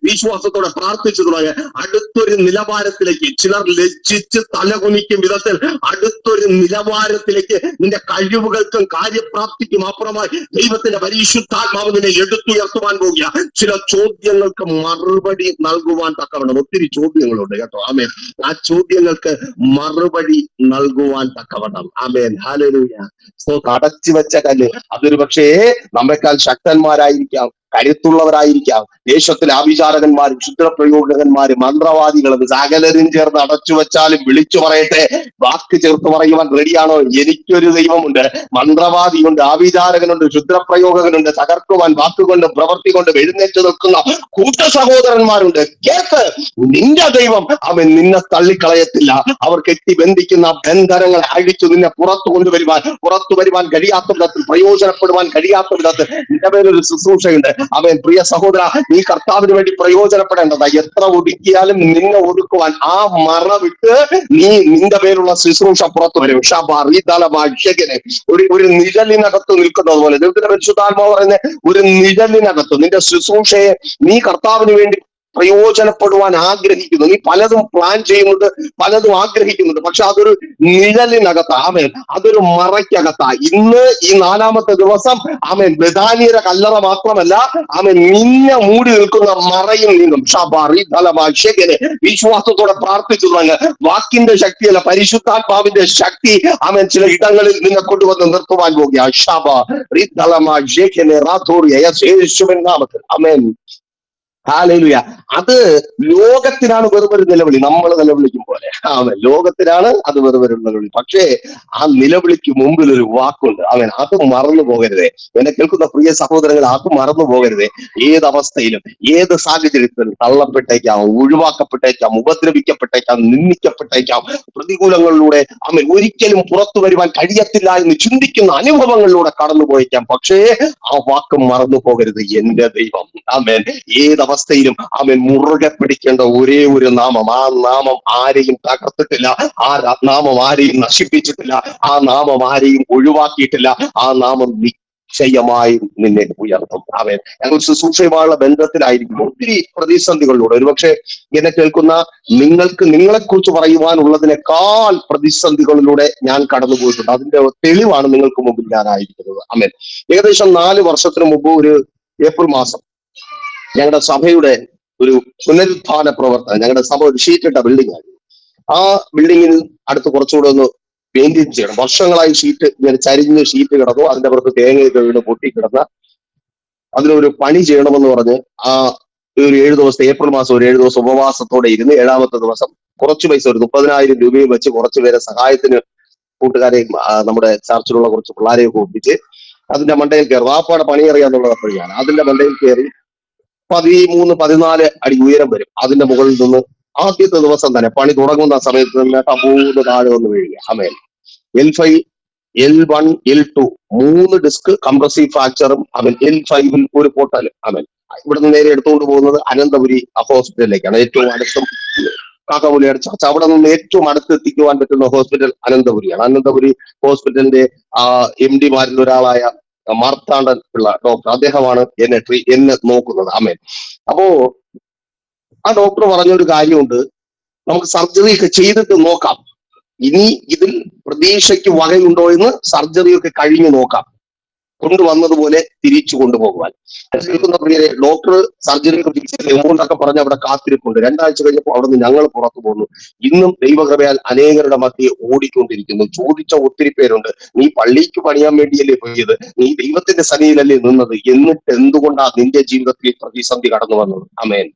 വിശ്വാസത്തോടെ പ്രാർത്ഥിച്ചു തുടങ്ങിയ അടുത്തൊരു നിലവാരത്തിലേക്ക്, ചിലർ ലജ്ജിച്ച് തലകുനിക്കും വിധത്തിൽ അടുത്തൊരു നിലവാരത്തിലേക്ക് നിന്റെ കഴിവുകൾക്കും കാര്യപ്രാപ്തിക്കും അപ്പുറമായി ദൈവത്തിന്റെ പരിശുദ്ധാത്മാവ് നിന്നെ എടുത്തുയർത്തുവാൻ പോകുക. ചില ചോദ്യങ്ങൾക്ക് മറുപടി നൽകുവാൻ തക്കവണ്ണം ഒത്തിരി ചോദ്യങ്ങളുണ്ട് കേട്ടോ. ആമേൻ. ആ ചോദ്യങ്ങൾക്ക് മറുപടി നൽകുവാൻ തക്കവണ്ണം. ആമേൻ. ഹല്ലേലൂയ. അടച്ചു വെച്ച കല്ല് അതൊരു പക്ഷേ നമ്മെക്കാൾ ശക്തന്മാരായിരിക്കാം, കരുത്തുള്ളവരായിരിക്കാം. ദേശത്തിലെ ആഭിചാരകന്മാരും ക്ഷുദ്രപ്രയോഗകന്മാരും മന്ത്രവാദികളും സകലരും ചേർന്ന് അടച്ചു വെച്ചാലും വിളിച്ചു പറയട്ടെ, വാക്ക് ചേർത്ത് പറയുവാൻ റെഡിയാണോ? എനിക്കൊരു ദൈവമുണ്ട്. മന്ത്രവാദിയുണ്ട്, ആഭിചാരകനുണ്ട്, ക്ഷുദ്രപ്രയോഗകനുണ്ട്, തകർക്കുവാൻ വാക്കുകൊണ്ടും പ്രവൃത്തി കൊണ്ടും എഴുന്നേറ്റ് നിൽക്കുന്ന കൂട്ട സഹോദരന്മാരുണ്ട്. കേൾക്ക്, നിന്റെ ദൈവം അവൻ നിന്നെ തള്ളിക്കളയത്തില്ല. അവർ കെട്ടി ബന്ധിക്കുന്ന ബന്ധനങ്ങൾ അഴിച്ചു നിന്നെ പുറത്തു വരുവാൻ കഴിയാത്ത വിധത്തിൽ, പ്രയോജനപ്പെടുവാൻ കഴിയാത്ത വിധത്തിൽ നിന്റെ പേരൊരു ശുശ്രൂഷയുണ്ട്. അവൻ പ്രിയ സഹോദര, നീ കർത്താവിന് വേണ്ടി പ്രയോജനപ്പെടേണ്ടതാ. എത്ര ഒടുക്കിയാലും നിന്നെ ഒടുക്കുവാൻ ആ മറ വിട്ട് നിന്റെ പേരുള്ള ശുശ്രൂഷ പുറത്തു വരും. ഒരു നിഴലിനകത്ത് നിൽക്കുന്നത് പോലെ ദൈവത്തിന്റെ പരിശുദ്ധാത്മാവ് പറയുന്ന ഒരു നിഴലിനകത്ത് നിന്റെ ശുശ്രൂഷയെ നീ കർത്താവിന് വേണ്ടി പ്രയോജനപ്പെടുവാൻ ആഗ്രഹിക്കുന്നു. നീ പലതും പ്ലാൻ ചെയ്യുന്നുണ്ട്, പലതും ആഗ്രഹിക്കുന്നുണ്ട്, പക്ഷെ അതൊരു നിഴലിനകത്താ. ആമേൻ. അതൊരു മറയ്ക്കകത്താ. ഇന്ന് ഈ 4-ാമത്തെ ദിവസം ആമേൻ ബെഥാനിയയുടെ കല്ലറ മാത്രമല്ല, ആമേൻ നിന്നെ മൂടി നിൽക്കുന്ന മറയും നീങ്ങും. വിശ്വാസത്തോടെ പ്രാർത്ഥിച്ചു തുടങ്ങ്. വാക്കിന്റെ ശക്തിയല്ല, പരിശുദ്ധാത്മാവിന്റെ ശക്തി ആമേൻ ചില ഇടങ്ങളിൽ നിന്നെ കൊണ്ടുവന്ന് നിർത്തുവാൻ പോകുക. യേശുവിൻ നാമത്തിൽ ആമേൻ. ഹല്ലേലൂയ. അത് ലോകത്തിനാണ് വെറുമൊരു നിലവിളി, നമ്മൾ നിലവിളിക്കും പോലെ. ലോകത്തിനാണ് അത് വെറുമൊരു നിലവിളി. പക്ഷേ ആ നിലവിളിക്ക് മുമ്പിൽ ഒരു വാക്കുണ്ട്. അത് മറന്നു പോകരുതേ. എന്നെ കേൾക്കുന്ന പ്രിയ സഹോദരങ്ങൾ, അത് മറന്നു പോകരുതേ. ഏതവസ്ഥയിലും ഏത് സാഹചര്യത്തിലും തള്ളപ്പെട്ടേക്കാം, ഒഴിവാക്കപ്പെട്ടേക്കാം, ഉപദ്രവിക്കപ്പെട്ടേക്കാം, നിന്ദിക്കപ്പെട്ടേക്കാം, പ്രതികൂലങ്ങളിലൂടെ ഒരിക്കലും പുറത്തു വരുവാൻ കഴിയത്തില്ല എന്ന് ചിന്തിക്കുന്ന അനുഭവങ്ങളിലൂടെ കടന്നുപോയേക്കാം. പക്ഷേ ആ വാക്ക് മറന്നു പോകരുത്, എന്റെ ദൈവം. ആമേൻ. ഏതവസ്ഥയിലും ആമേൻ മുറുകെ പിടിക്കേണ്ട ഒരേ ഒരു നാമം. ആ നാമം ആരെയും തകർത്തിട്ടില്ല, ആ നാമം ആരെയും നശിപ്പിച്ചിട്ടില്ല, ആ നാമം ആരെയും ഒഴിവാക്കിയിട്ടില്ല. ആ നാമം നിശ്ചയമായും നിന്നെ ഉയർത്തും. ആമേൻ. ഞങ്ങൾ ശുശ്രൂഷയുമായുള്ള ബന്ധത്തിലായിരിക്കും ഒത്തിരി പ്രതിസന്ധികളിലൂടെ. ഒരുപക്ഷെ എന്നെ കേൾക്കുന്ന നിങ്ങൾക്ക് നിങ്ങളെക്കുറിച്ച് പറയുവാനുള്ളതിനേക്കാൾ പ്രതിസന്ധികളിലൂടെ ഞാൻ കടന്നുപോയിട്ടുണ്ട്. അതിന്റെ തെളിവാണ് നിങ്ങൾക്ക് മുമ്പിൽ ഞാനായിരിക്കുന്നത്. ആമേൻ. ഏകദേശം 4 വർഷത്തിന് മുമ്പ് ഒരു ഏപ്രിൽ മാസം ഞങ്ങളുടെ സഭയുടെ ഒരു പുനരുത്ഥാന പ്രവർത്തനം, ഞങ്ങളുടെ സഭ ഒരു ഷീറ്റിട്ട ബിൽഡിംഗ് ആയിരുന്നു. ആ ബിൽഡിങ്ങിൽ അടുത്ത് കുറച്ചുകൂടെ ഒന്ന് പെയിന്റിങ് ചെയ്യണം. വർഷങ്ങളായി ഷീറ്റ് ഇങ്ങനെ ചരിഞ്ഞ് ഷീറ്റ് കിടന്നു, അതിന്റെ പുറത്ത് തേങ്ങയൊക്കെ വീണ് പൊട്ടിക്കിടന്ന അതിനൊരു പണി ചെയ്യണമെന്ന് പറഞ്ഞ് ആ ഒരു 7 ദിവസത്തെ ഏപ്രിൽ മാസം ഒരു 7 ദിവസം ഉപവാസത്തോടെ ഇരുന്ന് 7-ാമത്തെ ദിവസം കുറച്ച് പൈസ, ഒരു 30,000 രൂപയും വെച്ച് കുറച്ച് പേരെ സഹായത്തിന് കൂട്ടുകാരെയും നമ്മുടെ ചർച്ചിലുള്ള കുറച്ച് പിള്ളേരെയൊക്കെ ഒപ്പിച്ച് അതിന്റെ മണ്ടയിൽ കയറി. വാപ്പാടെ പണി അറിയാന്നുള്ളത് അപ്പോഴാണ്. അതിന്റെ മണ്ടയിൽ കയറി 13-14 അടി ഉയരം വരും. അതിന്റെ മുകളിൽ നിന്ന് ആദ്യത്തെ ദിവസം തന്നെ പണി തുടങ്ങുന്ന സമയത്ത് തന്നെ ടബൂന്ന് താഴെ വന്ന് വീഴുക. ആമേൻ. L5, L1, L2 3 disk compressive ഫ്രാക്ചറും L5-ൽ ഒരു പൊട്ടൽ. ആമേൻ. ഇവിടുന്ന് നേരെ എടുത്തുകൊണ്ട് പോകുന്നത് അനന്തപുരി ഹോസ്പിറ്റലിലേക്കാണ്. ഏറ്റവും അടുത്തും കാക്കമൂലയുടെ ചർച്ച, അവിടെ നിന്ന് ഏറ്റവും അടുത്ത് എത്തിക്കുവാൻ പറ്റുന്ന ഹോസ്പിറ്റൽ അനന്തപുരിയാണ്. അനന്തപുരി ഹോസ്പിറ്റലിന്റെ MD-മാരിൽ ഒരാളായ മാർത്താണ്ഡൻ പിള്ള ഡോക്ടർ, അദ്ദേഹമാണ് എന്നെ നോക്കുന്നത്. ആമേൻ. അപ്പോ ആ ഡോക്ടർ പറഞ്ഞൊരു കാര്യമുണ്ട്, നമുക്ക് സർജറി ഒക്കെ ചെയ്തിട്ട് നോക്കാം, ഇനി ഇതിൽ പ്രതീക്ഷയ്ക്ക് വകയുണ്ടോ എന്ന് സർജറി ഒക്കെ കഴിഞ്ഞ് നോക്കാം, കൊണ്ടുവന്നതുപോലെ തിരിച്ചു കൊണ്ടുപോകുവാൻ. കേൾക്കുന്ന പ്രിയരെ, ഡോക്ടർ സർജറി ഒക്കെ ഫിക്സ് എമൗണ്ട് ഒക്കെ പറഞ്ഞ് അവിടെ കാത്തിരിപ്പുണ്ട്. 2 ആഴ്ച കഴിഞ്ഞപ്പോൾ അവിടെ നിന്ന് ഞങ്ങൾ പുറത്തു പോകുന്നു. ഇന്നും ദൈവകൃപയാൽ അനേകരുടെ മധ്യേ ഓടിക്കൊണ്ടിരിക്കുന്നു. ചോദിച്ച ഒത്തിരി പേരുണ്ട്, നീ പള്ളിക്ക് പണിയാൻ വേണ്ടിയല്ലേ പോയത്, നീ ദൈവത്തിന്റെ സന്നിധിയിലല്ലേ നിന്നത്, എന്നിട്ട് എന്തുകൊണ്ടാ നിന്റെ ജീവിതത്തിൽ പ്രതിസന്ധി കടന്നു വന്നത്? ആമേൻ.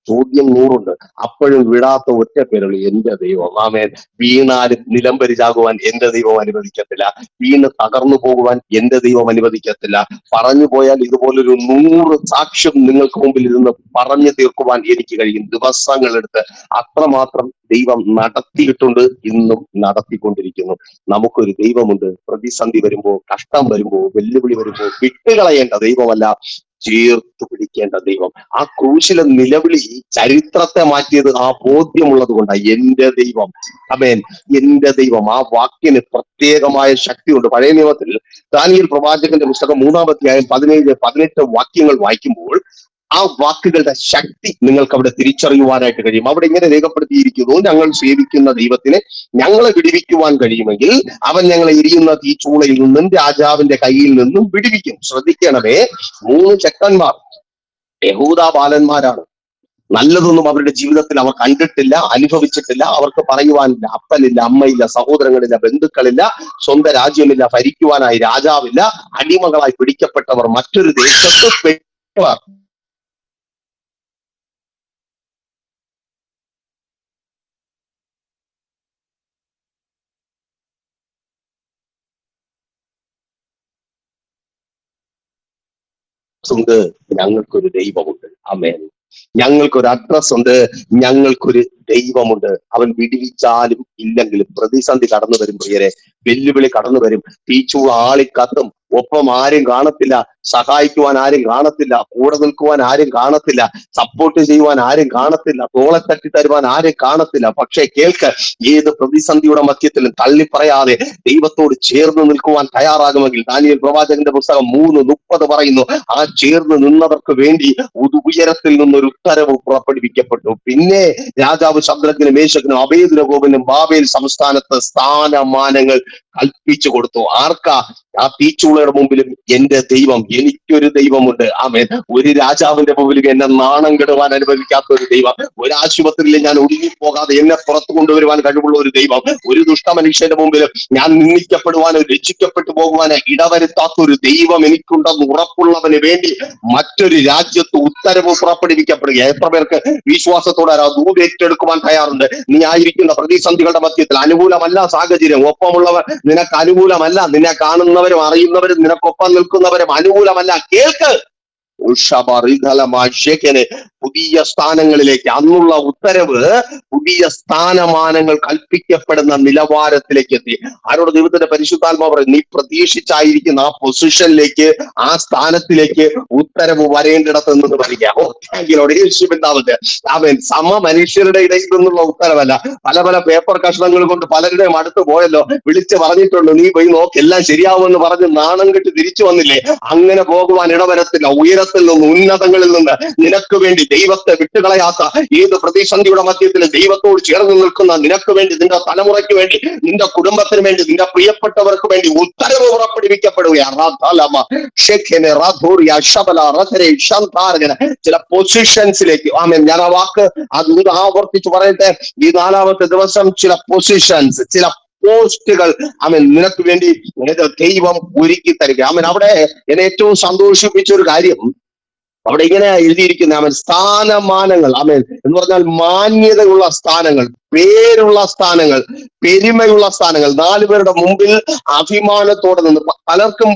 ചോദ്യം 100 അപ്പോഴും വിടാത്ത ഒറ്റ പേരുള്ളൂ, എന്റെ ദൈവം. ആമേൻ. വീണാലും നിലംപരിചാകുവാൻ എന്റെ ദൈവം അനുവദിക്കത്തില്ല, വീണ് തകർന്നു പോകുവാൻ എന്റെ ദൈവം അനുവദിക്കത്തില്ല. പറഞ്ഞു പോയാൽ ഇതുപോലൊരു 100 സാക്ഷ്യം നിങ്ങൾക്ക് മുമ്പിൽ ഇരുന്ന് പറഞ്ഞു തീർക്കുവാൻ എനിക്ക് കഴിയും, ദിവസങ്ങളെടുത്ത്. അത്രമാത്രം ദൈവം നടത്തിയിട്ടുണ്ട്, ഇന്നും നടത്തിക്കൊണ്ടിരിക്കുന്നു. നമുക്കൊരു ദൈവമുണ്ട്. പ്രതിസന്ധി വരുമ്പോ, കഷ്ടം വരുമ്പോ, വെല്ലുവിളി വരുമ്പോ വിട്ടുകളയേണ്ട ദൈവമല്ല, ചേർത്ത് പിടിക്കേണ്ട ദൈവം. ആ ക്രൂശിലെ നിലവിളി ചരിത്രത്തെ മാറ്റിയത് ആ ബോധ്യമുള്ളത് കൊണ്ടാണ്. എന്റെ ദൈവം. ആമേൻ. എന്റെ ദൈവം. ആ വാക്കിന് പ്രത്യേകമായ ശക്തിയുണ്ട്. പഴയ നിയമത്തിൽ ദാനിയേൽ പ്രവാചകന്റെ പുസ്തകം 3-ാം അധ്യായം 17-18 വാക്യങ്ങൾ വായിക്കുമ്പോൾ ആ വാക്കുകളുടെ ശക്തി നിങ്ങൾക്ക് അവിടെ തിരിച്ചറിയുവാനായിട്ട് കഴിയും. അവിടെ ഇങ്ങനെ രേഖപ്പെടുത്തിയിരിക്കുന്നു, ഞങ്ങൾ സേവിക്കുന്ന ദൈവത്തിന് ഞങ്ങളെ വിടുവിക്കുവാൻ കഴിയുമെങ്കിൽ അവൻ ഞങ്ങളെ എരിയുന്ന തീച്ചൂളയിൽ നിന്നും രാജാവിന്റെ കയ്യിൽ നിന്നും വിടുവിക്കും. ശ്രദ്ധിക്കണമേ, 3 ചെക്കന്മാർ യഹൂദ ബാലന്മാരാണ്. നല്ലതൊന്നും അവരുടെ ജീവിതത്തിൽ അവർ കണ്ടിട്ടില്ല, അനുഭവിച്ചിട്ടില്ല. അവർക്ക് പറയുവാനില്ല, അപ്പനില്ല, അമ്മയില്ല, സഹോദരങ്ങളില്ല, ബന്ധുക്കളില്ല, സ്വന്തം രാജ്യമില്ല, ഭരിക്കുവാനായി രാജാവില്ല, അടിമകളായി പിടിക്കപ്പെട്ടവർ, മറ്റൊരു ദേശത്ത് പെട്ടവർ. ഉണ്ട്, ഞങ്ങൾക്കൊരു ദൈവമുണ്ട്. ആമേൻ. ഞങ്ങൾക്കൊരു അഡ്രസ് ഉണ്ട്, ഞങ്ങൾക്കൊരു ദൈവമുണ്ട്. അവൻ വിടുവിച്ചാലും ഇല്ലെങ്കിലും പ്രതിസന്ധി കടന്നു വരും പ്രിയരെ, വെല്ലുവിളി കടന്നു വരും, തീച്ചൂള ആളിക്കത്തും, ഒപ്പം ആരും കാണത്തില്ല, സഹായിക്കുവാൻ ആരും കാണത്തില്ല, കൂടെ നിൽക്കുവാൻ ആരും കാണത്തില്ല, സപ്പോർട്ട് ചെയ്യുവാൻ ആരും കാണത്തില്ല, തോളെ തട്ടി തരുവാൻ ആരും കാണത്തില്ല. പക്ഷേ കേൾക്ക്, ഏത് പ്രതിസന്ധിയുടെ മധ്യത്തിലും തള്ളിപ്പറയാതെ ദൈവത്തോട് ചേർന്ന് നിൽക്കുവാൻ തയ്യാറാകുമെങ്കിൽ ദാനിയേൽ പ്രവാചകന്റെ പുസ്തകം 3:30 പറയുന്നു, ആ ചേർന്ന് നിന്നവർക്ക് വേണ്ടി ഉയരത്തിൽ നിന്നൊരു ഉത്തരവ് പുറപ്പെടുവിക്കപ്പെട്ടു. പിന്നെ രാജാവ് ശദ്രക്കിനും മേശക്കിനും അബേദ്നെഗോവിനും ബാബേൽ സംസ്ഥാനത്ത് സ്ഥാനമാനങ്ങൾ കൽപ്പിച്ചു കൊടുത്തു. ആർക്കാ? ആ തീച്ചൂളയുടെ മുമ്പിലും എന്റെ ദൈവം, എനിക്കൊരു ദൈവമുണ്ട്. ആമേൻ. ഒരു രാജാവിന്റെ മുമ്പിൽ എന്നെ നാണം കെടുവാൻ അനുവദിക്കാത്ത ഒരു ദൈവം, ഒരു ആശുപത്രിയിൽ ഞാൻ ഒടുങ്ങിപ്പോകാതെ എന്നെ പുറത്തു കൊണ്ടുവരുവാൻ കഴിവുള്ള ഒരു ദൈവം, ഒരു ദുഷ്ട മനുഷ്യന്റെ മുമ്പിൽ ഞാൻ നിന്ദിക്കപ്പെടുവാനോ രക്ഷിക്കപ്പെട്ടു പോകുവാനോ ഇടവരുത്താത്ത ഒരു ദൈവം എനിക്കുണ്ടെന്ന് ഉറപ്പുള്ളവന് വേണ്ടി മറ്റൊരു രാജ്യത്ത് ഉത്തരവ് പുറപ്പെടുവിക്കപ്പെടുക. എത്ര പേർക്ക് വിശ്വാസത്തോടെ ദൂത് ഏറ്റെടുക്കുവാൻ തയ്യാറുണ്ട്? നീ ആയിരിക്കുന്ന പ്രതിസന്ധികളുടെ മധ്യത്തിൽ അനുകൂലമല്ല സാഹചര്യം, ഒപ്പമുള്ളവർ നിനക്ക് അനുകൂലമല്ല, നിന്നെ കാണുന്നവരും അറിയുന്നവരും നിനക്കൊപ്പം നിൽക്കുന്നവരും അനുകൂലമല്ല. കേൾക്ക്, പുതിയ സ്ഥാനങ്ങളിലേക്ക് അന്നുള്ള ഉത്തരവ് പുതിയ സ്ഥാനമാനങ്ങൾ കൽപ്പിക്കപ്പെടുന്ന നിലവാരത്തിലേക്ക് എത്തി. ആരോട്? ദൈവത്തിന്റെ പരിശുദ്ധാത്മാവ് പറയും, നീ പ്രതീക്ഷിച്ചായിരിക്കുന്ന ആ പൊസിഷനിലേക്ക്, ആ സ്ഥാനത്തിലേക്ക് ഉത്തരവ് വരേണ്ടിടത്ത് നിന്ന് വരിക. ഓ താങ്കിലോട് യേശുവിനാമത്തെ. അവൻ സമ മനുഷ്യരുടെ ഇടയിൽ നിന്നുള്ള ഉത്തരവല്ല. പല പല പേപ്പർ കഷ്ണങ്ങൾ കൊണ്ട് പലരുടെയും അടുത്ത് പോയല്ലോ, വിളിച്ച് പറഞ്ഞിട്ടുണ്ട്, നീ പോയി നോക്ക് എല്ലാം ശരിയാവുമെന്ന് പറഞ്ഞ് നാണം കെട്ട് തിരിച്ചു വന്നില്ലേ? അങ്ങനെ പോകുവാൻ ഇടവരത്തില്ല. ഉയരത്തിൽ നിന്ന്, ഉന്നതങ്ങളിൽ നിന്ന് നിനക്ക് വേണ്ടി ദൈവത്തെ വിട്ടുകളയാത്ത, ഏത് പ്രതിസന്ധിയുടെ മധ്യത്തിലും ദൈവത്തോട് ചേർന്ന് നിൽക്കുന്ന നിനക്ക് വേണ്ടി, നിന്റെ തലമുറയ്ക്ക് വേണ്ടി, നിന്റെ കുടുംബത്തിന് വേണ്ടി, നിന്റെ പ്രിയപ്പെട്ടവർക്ക് വേണ്ടി ഉത്തരവ് പുറപ്പെടുവിക്കപ്പെടുകയാണ്. ചില പൊസിഷൻസിലേക്ക്. ആമേൻ. ഞാൻ ആ വാക്ക് അത് ആവർത്തിച്ച് പറയട്ടെ. ഈ 4-ാമത്തെ ദിവസം ചില പൊസിഷൻസ്, ചില പോസ്റ്റുകൾ ആമേൻ നിനക്ക് വേണ്ടി ദൈവം ഒരുക്കി തരിക. ആമേൻ. അവിടെ എന്നെ ഏറ്റവും സന്തോഷിപ്പിച്ച ഒരു കാര്യം, അവിടെ ഇങ്ങനെ എഴുതിയിരിക്കുന്ന ആമേൻ, സ്ഥാനമാനങ്ങൾ. ആമേൻ എന്ന് പറഞ്ഞാൽ മാന്യതയുള്ള സ്ഥാനങ്ങൾ, പേരുള്ള സ്ഥാനങ്ങൾ, പെരുമയുള്ള സ്ഥാനങ്ങൾ. 4 പേരുടെ മുമ്പിൽ അഭിമാനത്തോടെ നിന്ന്. പലർക്കും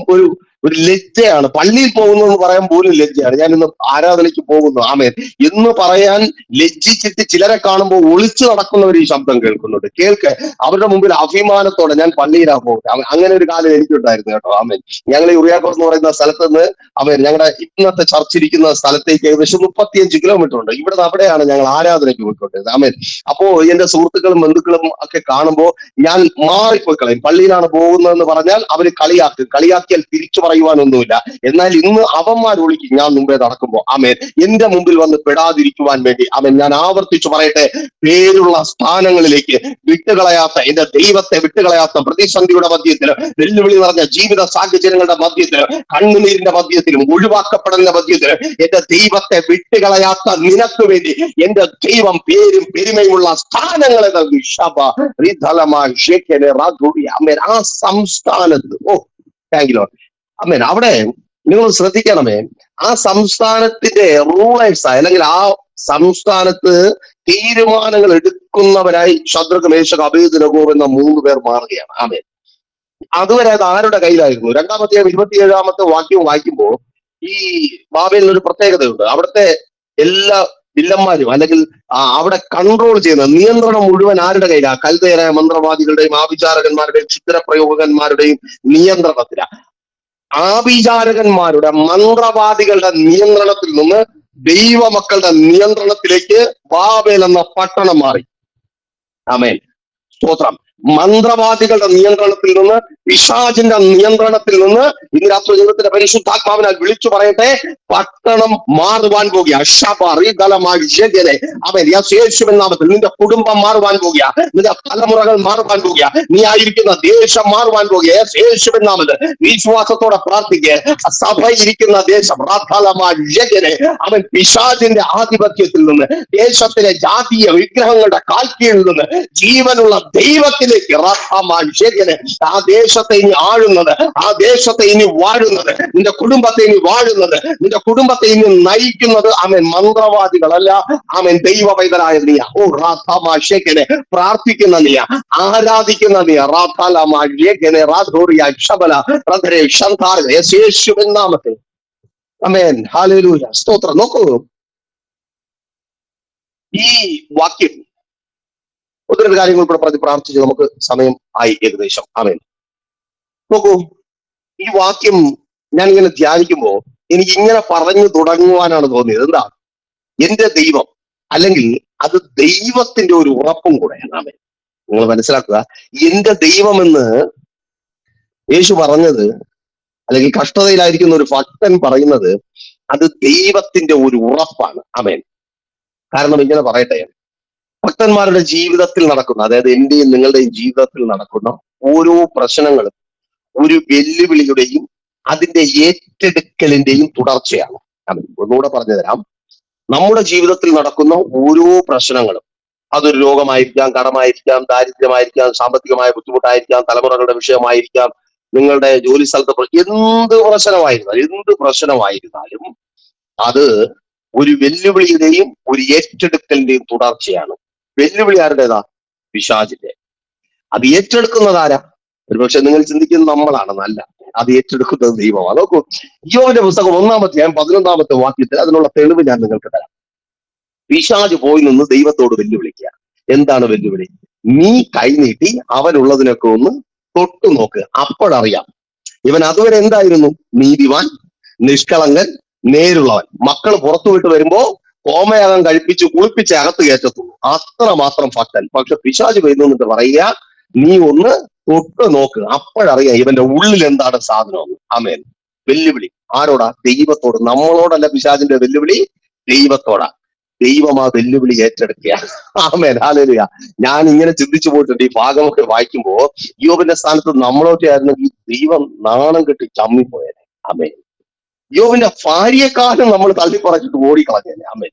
ഒരു ലജ്ജയാണ്, പള്ളിയിൽ പോകുന്നു എന്ന് പറയാൻ പോലും ലജ്ജയാണ്. ഞാൻ ഇന്ന് ആരാധനയ്ക്ക് പോകുന്നു ആമേൻ എന്ന് പറയാൻ ലജ്ജിച്ചിട്ട് ചിലരെ കാണുമ്പോൾ ഒളിച്ചു നടക്കുന്നവർ ഈ ശബ്ദം കേൾക്കുന്നുണ്ട്. കേൾക്ക്, അവരുടെ മുമ്പിൽ അഭിമാനത്തോടെ ഞാൻ പള്ളിയിലാ പോകുന്നത്. അങ്ങനെ ഒരു കാലം എനിക്കുണ്ടായിരുന്നു കേട്ടോ. ആമേൻ. ഞങ്ങൾ ഉറിയാക്കോസ് എന്ന് പറയുന്ന സ്ഥലത്ത് നിന്ന് ആമേൻ ഞങ്ങളുടെ ഇന്നത്തെ ചർച്ച ഇരിക്കുന്ന സ്ഥലത്തേക്ക് ഏകദേശം 35 കിലോമീറ്റർ ഉണ്ട്. ഇവിടുന്ന് അവിടെയാണ് ഞങ്ങൾ ആരാധനയ്ക്ക് പോയിക്കൊണ്ടിരുന്നത്. ആമേൻ. അപ്പോ എന്റെ സുഹൃത്തുക്കളും ബന്ധുക്കളും ഒക്കെ കാണുമ്പോൾ ഞാൻ മാറിപ്പോയി കളയും. പള്ളിയിലാണ് പോകുന്നതെന്ന് പറഞ്ഞാൽ അവര് കളിയാക്കിയാൽ തിരിച്ചു പറയുവാനൊന്നുമില്ല. എന്നാൽ ഇന്ന് അവന്മാർ ഒളിക്കും ഞാൻ മുമ്പേ നടക്കുമ്പോൾ. ആമേൻ. എന്റെ മുമ്പിൽ വന്ന് പെടാതിരിക്കുവാൻ വേണ്ടി ആമേൻ ഞാൻ ആവർത്തിച്ചു പറയട്ടെ, പേരുള്ള സ്ഥാനങ്ങളിലേക്ക് വിട്ടുകളയാത്ത, എന്റെ ദൈവത്തെ വിട്ടുകളയാത്ത, പ്രതിസന്ധിയുടെ മധ്യത്തിലും വെല്ലുവിളി നിറഞ്ഞ ജീവിത സാഹചര്യങ്ങളുടെ മധ്യത്തിലും കണ്ണുനീരിന്റെ മധ്യത്തിലും ഒഴിവാക്കപ്പെടുന്ന മധ്യത്തിലും എന്റെ ദൈവത്തെ വിട്ടുകളയാത്ത നിനക്ക് വേണ്ടി എന്റെ ദൈവം പേരും പെരുമയുള്ള സ്ഥാനങ്ങളെ നൽകി. ആ സംസ്ഥാനത്ത്, ഓ താങ്ക് യു ലോർഡ്. ആമേൻ. അവിടെ നിങ്ങൾ ശ്രദ്ധിക്കണമേ, ആ സംസ്ഥാനത്തിന്റെ റൂളേഴ്സ് അല്ലെങ്കിൽ ആ സംസ്ഥാനത്ത് തീരുമാനങ്ങൾ എടുക്കുന്നവരായി ശദ്രക്ക്, മേശക്ക്, അബേദ്നെഗോ എന്ന 3 പേർ മാറുകയാണ്. ആമേൻ. അതുവരെ അത് ആരുടെ കയ്യിലായിരുന്നു? 2-ാം അധ്യായം 27-ാമത്തെ വാക്യം വായിക്കുമ്പോൾ ഈ ബാബേലിന് ഒരു പ്രത്യേകതയുണ്ട്. അവിടുത്തെ എല്ലാ വില്ലന്മാരും അല്ലെങ്കിൽ അവിടെ കൺട്രോൾ ചെയ്യുന്ന നിയന്ത്രണം മുഴുവൻ ആരുടെ കയ്യിലാണ്? കൽദയരായ മന്ത്രവാദികളുടെയും ആഭിചാരകന്മാരുടെയും ക്ഷുദ്രപ്രയോഗന്മാരുടെയും നിയന്ത്രണത്തിലാണ്. ആഭിചാരകന്മാരുടെ, മന്ത്രവാദികളുടെ നിയന്ത്രണത്തിൽ നിന്ന് ദൈവമക്കളുടെ നിയന്ത്രണത്തിലേക്ക് ബാബേൽ എന്ന പട്ടണം മാറി. ആമേൻ. സ്തോത്രം. മന്ത്രവാദികളുടെ നിയന്ത്രണത്തിൽ നിന്ന്, പിശാചിന്റെ നിയന്ത്രണത്തിൽ നിന്ന് ഇന്ന് രാത്രി ദൈവത്തിന്റെ പരിശുദ്ധാത്മാവിനാൽ വിളിച്ചു പറയട്ടെ, പട്ടണം മാറുവാൻ പോകുക. അവൻ യേശുവിൻ നാമത്തിൽ നിന്റെ കുടുംബം മാറുവാൻ പോകുക, നിന്റെ തലമുറകൾ മാറുവാൻ പോകുക, നീ ആയിരിക്കുന്ന ദേശം മാറുവാൻ പോകുക. യേശുവിൻ നാമത്തിൽ വിശ്വാസത്തോടെ പ്രാർത്ഥിക്കുക. സഭ ഇരിക്കുന്ന ദേശം അവൻ പിശാചിന്റെ ആധിപത്യത്തിൽ നിന്ന്, ദേശത്തിലെ ജാതീയ വിഗ്രഹങ്ങളുടെ കാൽക്കീഴിൽ നിന്ന് ജീവനുള്ള ദൈവത്തിലേക്ക് ആ ദേശത്തെ ഇനി ആഴുന്നത്, ആ ദേശത്തെ ഇനി വാഴുന്നത്, നിന്റെ കുടുംബത്തെ ഇനി വാഴുന്നത്, നിന്റെ കുടുംബത്തെ ഇനി നയിക്കുന്നത് അവൻ മന്ത്രവാദികളല്ല, അവൻ ദൈവ പൈതലായ നീ. ഓ റാഥാമാശേഖനെ പ്രാർത്ഥിക്കുന്ന നീ, ആരാധിക്കുന്ന നീ. റാഥാലമാശേഖനെ റാധോറിയ ശബല റധരെ ശന്താര യേശുവിൻ നാമത്തിൽ. ആമേൻ. ഹല്ലേലൂയ. സ്തോത്രം. നോക്കൂ, ഈ വാക്യം ഒത്തിരി കാര്യങ്ങൾ കൂടെ പറഞ്ഞ് പ്രാർത്ഥിച്ച് നമുക്ക് സമയം ആയി ഏകദേശം. ആമേൻ. നോക്കൂ, ഈ വാക്യം ഞാൻ ഇങ്ങനെ ധ്യാനിക്കുമ്പോ എനിക്ക് ഇങ്ങനെ പറഞ്ഞു തുടങ്ങുവാനാണ് തോന്നിയത്. എന്താ? എന്റെ ദൈവം, അല്ലെങ്കിൽ അത് ദൈവത്തിന്റെ ഒരു ഉറപ്പും കൂടെയാണ്. ആമേൻ. നിങ്ങൾ മനസ്സിലാക്കുക, എന്റെ ദൈവമെന്ന് യേശു പറഞ്ഞത്, അല്ലെങ്കിൽ കഷ്ടതയിലായിരിക്കുന്ന ഒരു ഭക്തൻ പറയുന്നത്, അത് ദൈവത്തിന്റെ ഒരു ഉറപ്പാണ്. ആമേൻ. കാരണം ഇങ്ങനെ പറയട്ടെ, ഭക്തന്മാരുടെ ജീവിതത്തിൽ നടക്കുന്ന, അതായത് എന്റെയും നിങ്ങളുടെയും ജീവിതത്തിൽ നടക്കുന്ന ഓരോ പ്രശ്നങ്ങളും ഒരു വെല്ലുവിളിയുടെയും അതിന്റെ ഏറ്റെടുക്കലിന്റെയും തുടർച്ചയാണ്. ആമേൻ. ഒന്നുകൂടെ പറഞ്ഞു തരാം. നമ്മുടെ ജീവിതത്തിൽ നടക്കുന്ന ഓരോ പ്രശ്നങ്ങളും, അതൊരു രോഗമായിരിക്കാം, കടമായിരിക്കാം, ദാരിദ്ര്യമായിരിക്കാം, സാമ്പത്തികമായ ബുദ്ധിമുട്ടായിരിക്കാം, തലമുറകളുടെ വിഷയമായിരിക്കാം, നിങ്ങളുടെ ജോലി സ്ഥലത്ത് എന്ത് പ്രശ്നമായിരുന്നാലും അത് ഒരു വെല്ലുവിളിയുടെയും ഒരു ഏറ്റെടുക്കലിന്റെയും തുടർച്ചയാണ്. വെല്ലുവിളി ആരുടേതാ? പിശാചിന്റെ. അത് ഏറ്റെടുക്കുന്നത് ആരാ? ഒരുപക്ഷെ നിങ്ങൾ ചിന്തിക്കുന്നത് നമ്മളാണെന്നല്ല, അത് ഏറ്റെടുക്കുന്നത് ദൈവമാണ്. നോക്കൂ, യോബിന്റെ പുസ്തകം 1-ാം അധ്യായം 11-ാമത്തെ വാക്യത്തിൽ അതിനുള്ള തെളിവ് ഞാൻ നിങ്ങൾക്ക് തരാം. പിശാച് പോയി നിന്ന് ദൈവത്തോട് വെല്ലുവിളിക്കുക. എന്താണ് വെല്ലുവിളി? നീ കൈനീട്ടി അവനുള്ളതിനൊക്കെ ഒന്ന് തൊട്ടു നോക്ക്, അപ്പോഴറിയാം. ഇവൻ അതുവരെ എന്തായിരുന്നു? നീതിമാൻ, നിഷ്കളങ്കൻ, നേരുള്ളവൻ. മക്കൾ പുറത്തു വിട്ട് വരുമ്പോ കോമയാകം കഴിപ്പിച്ച് കുളിപ്പിച്ച് അകത്ത് കയറ്റത്തുള്ളൂ, അത്രമാത്രം ഭക്തൻ. പക്ഷെ പിശാച് വരുന്നു എന്നിട്ട് പറയുക, നീ ഒന്ന് തൊട്ട് നോക്ക്, അപ്പോഴറിയാം ഇവന്റെ ഉള്ളിൽ എന്താണ് സാധനം. ആമേൻ. വെല്ലുവിളി ആരോടാ? ദൈവത്തോട്. നമ്മളോടല്ല പിശാചിന്റെ വെല്ലുവിളി, ദൈവത്തോടാ. ദൈവം ആ വെല്ലുവിളി ഏറ്റെടുക്കുക. ആമേൻ. ഹല്ലേലൂയ. ഞാൻ ഇങ്ങനെ ചിന്തിച്ചു പോയിട്ടുണ്ട്, ഈ ഭാഗമൊക്കെ വായിക്കുമ്പോ യോബിന്റെ സ്ഥാനത്ത് നമ്മളൊക്കെ ആയിരുന്നെങ്കിൽ ദൈവം നാണം കെട്ടി ചമ്മിപ്പോയേനെ. ആമേൻ. യോബിന്റെ ഭാര്യയെക്കാളും നമ്മൾ തള്ളിപ്പറച്ചിട്ട് ഓടിക്കളഞ്ഞേനെ. ആമേൻ.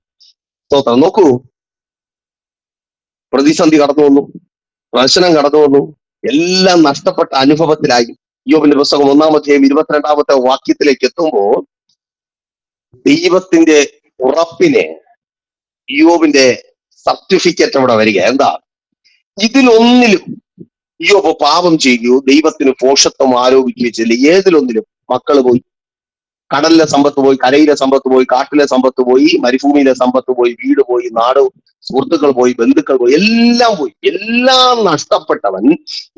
സ്തോത്രം. നോക്കൂ, പ്രതിസന്ധി കടന്നു വന്നു, പ്രശ്നം കടന്നു വന്നു, എല്ലാം നഷ്ടപ്പെട്ട അനുഭവത്തിലായി. യോബിന്റെ പുസ്തകം 1-ാം അധ്യായം 22-ാമത്തെ വാക്യത്തിലേക്ക് എത്തുമ്പോ ദൈവത്തിന്റെ ഉറപ്പിനെ യോബിന്റെ സർട്ടിഫിക്കറ്റ് അവിടെ വരിക. എന്താ? ഇതിലൊന്നിലും യോബ് പാപം ചെയ്യുകയോ ദൈവത്തിന് പോഷത്വം ആരോപിക്കുകയോ ചെയ്യില്ല. ഏതിലൊന്നിലും. മക്കള് പോയി, കടലിലെ സമ്പത്ത് പോയി, കരയിലെ സമ്പത്ത് പോയി, കാട്ടിലെ സമ്പത്ത് പോയി, മരുഭൂമിയിലെ സമ്പത്ത് പോയി, വീട് പോയി, നാട്, സുഹൃത്തുക്കൾ പോയി, ബന്ധുക്കൾ പോയി, എല്ലാം പോയി. എല്ലാം നഷ്ടപ്പെട്ടവൻ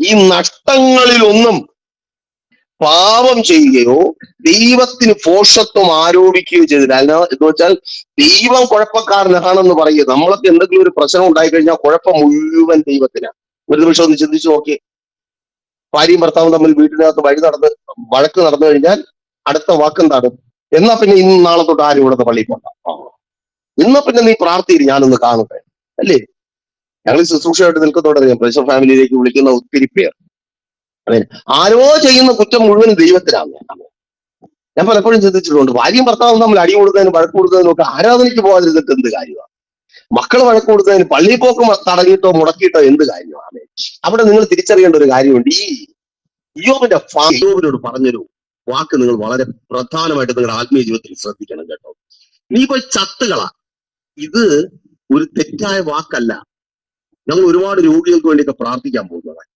ഈ നഷ്ടങ്ങളിലൊന്നും പാപം ചെയ്യുകയോ ദൈവത്തിന് പോഷത്വം ആരോപിക്കുകയോ ചെയ്തില്ല. എന്ന് വെച്ചാൽ ദൈവം കുഴപ്പക്കാരനാണെന്ന് പറയുക. നമ്മളൊക്കെ എന്തെങ്കിലും ഒരു പ്രശ്നം ഉണ്ടായിക്കഴിഞ്ഞാൽ കുഴപ്പം മുഴുവൻ ദൈവത്തിനാണ്. ഒരു നിമിഷം ഒന്ന് ചിന്തിച്ചു നോക്കിയേ. ഭാര്യയും ഭർത്താവും തമ്മിൽ വീട്ടിനകത്ത് വഴക്ക് നടന്നു കഴിഞ്ഞാൽ അടുത്ത വാക്കെന്താണ്? എന്നാ പിന്നെ ഇന്ന് നാളെ തൊട്ട് ആരും ഇവിടുത്തെ പള്ളിയിൽ പോണ്ട, എന്നാ പിന്നെ നീ പ്രാർത്ഥിയില്ല, ഞാനൊന്ന് കാണട്ടെ, അല്ലേ? ഞങ്ങൾ ശുശ്രൂഷയായിട്ട് നിൽക്കുന്നതോടെ പ്രേക്ഷക ഫാമിലിയിലേക്ക് വിളിക്കുന്ന ഒത്തിരി പേർ, അതെ, ആരോ ചെയ്യുന്ന കുറ്റം മുഴുവൻ ദൈവത്തിനാണ്. ഞാൻ പലപ്പോഴും ചിന്തിച്ചിട്ടുണ്ട്, ഭാര്യയും ഭർത്താവും തമ്മിൽ അടി കൊടുത്തതിന്, വഴക്ക് കൊടുത്തതിനും ഒക്കെ ആരാധനയ്ക്ക് പോകാതിരുന്നിട്ട് എന്ത് കാര്യമാണ്? മക്കൾ വഴക്ക് കൊടുത്തതിന് പള്ളിയിൽ പോക്ക് തടഞ്ഞിട്ടോ മുടക്കിയിട്ടോ എന്ത് കാര്യമാണ്? അവിടെ നിങ്ങൾ തിരിച്ചറിയേണ്ട ഒരു കാര്യമുണ്ട്. ഈ യോബിന്റെ യോബിനോട് പറഞ്ഞൊരു വാക്ക് നിങ്ങൾ വളരെ പ്രധാനമായിട്ട് നിങ്ങളുടെ ആത്മീയ ജീവിതത്തിൽ ശ്രദ്ധിക്കണം കേട്ടോ. നീ പോയി ചത്തുകള. ഇത് ഒരു തെറ്റായ വാക്കല്ല. ഞങ്ങൾ ഒരുപാട് രോഗികൾക്ക് വേണ്ടിയൊക്കെ പ്രാർത്ഥിക്കാൻ പോകുന്നതാണ്.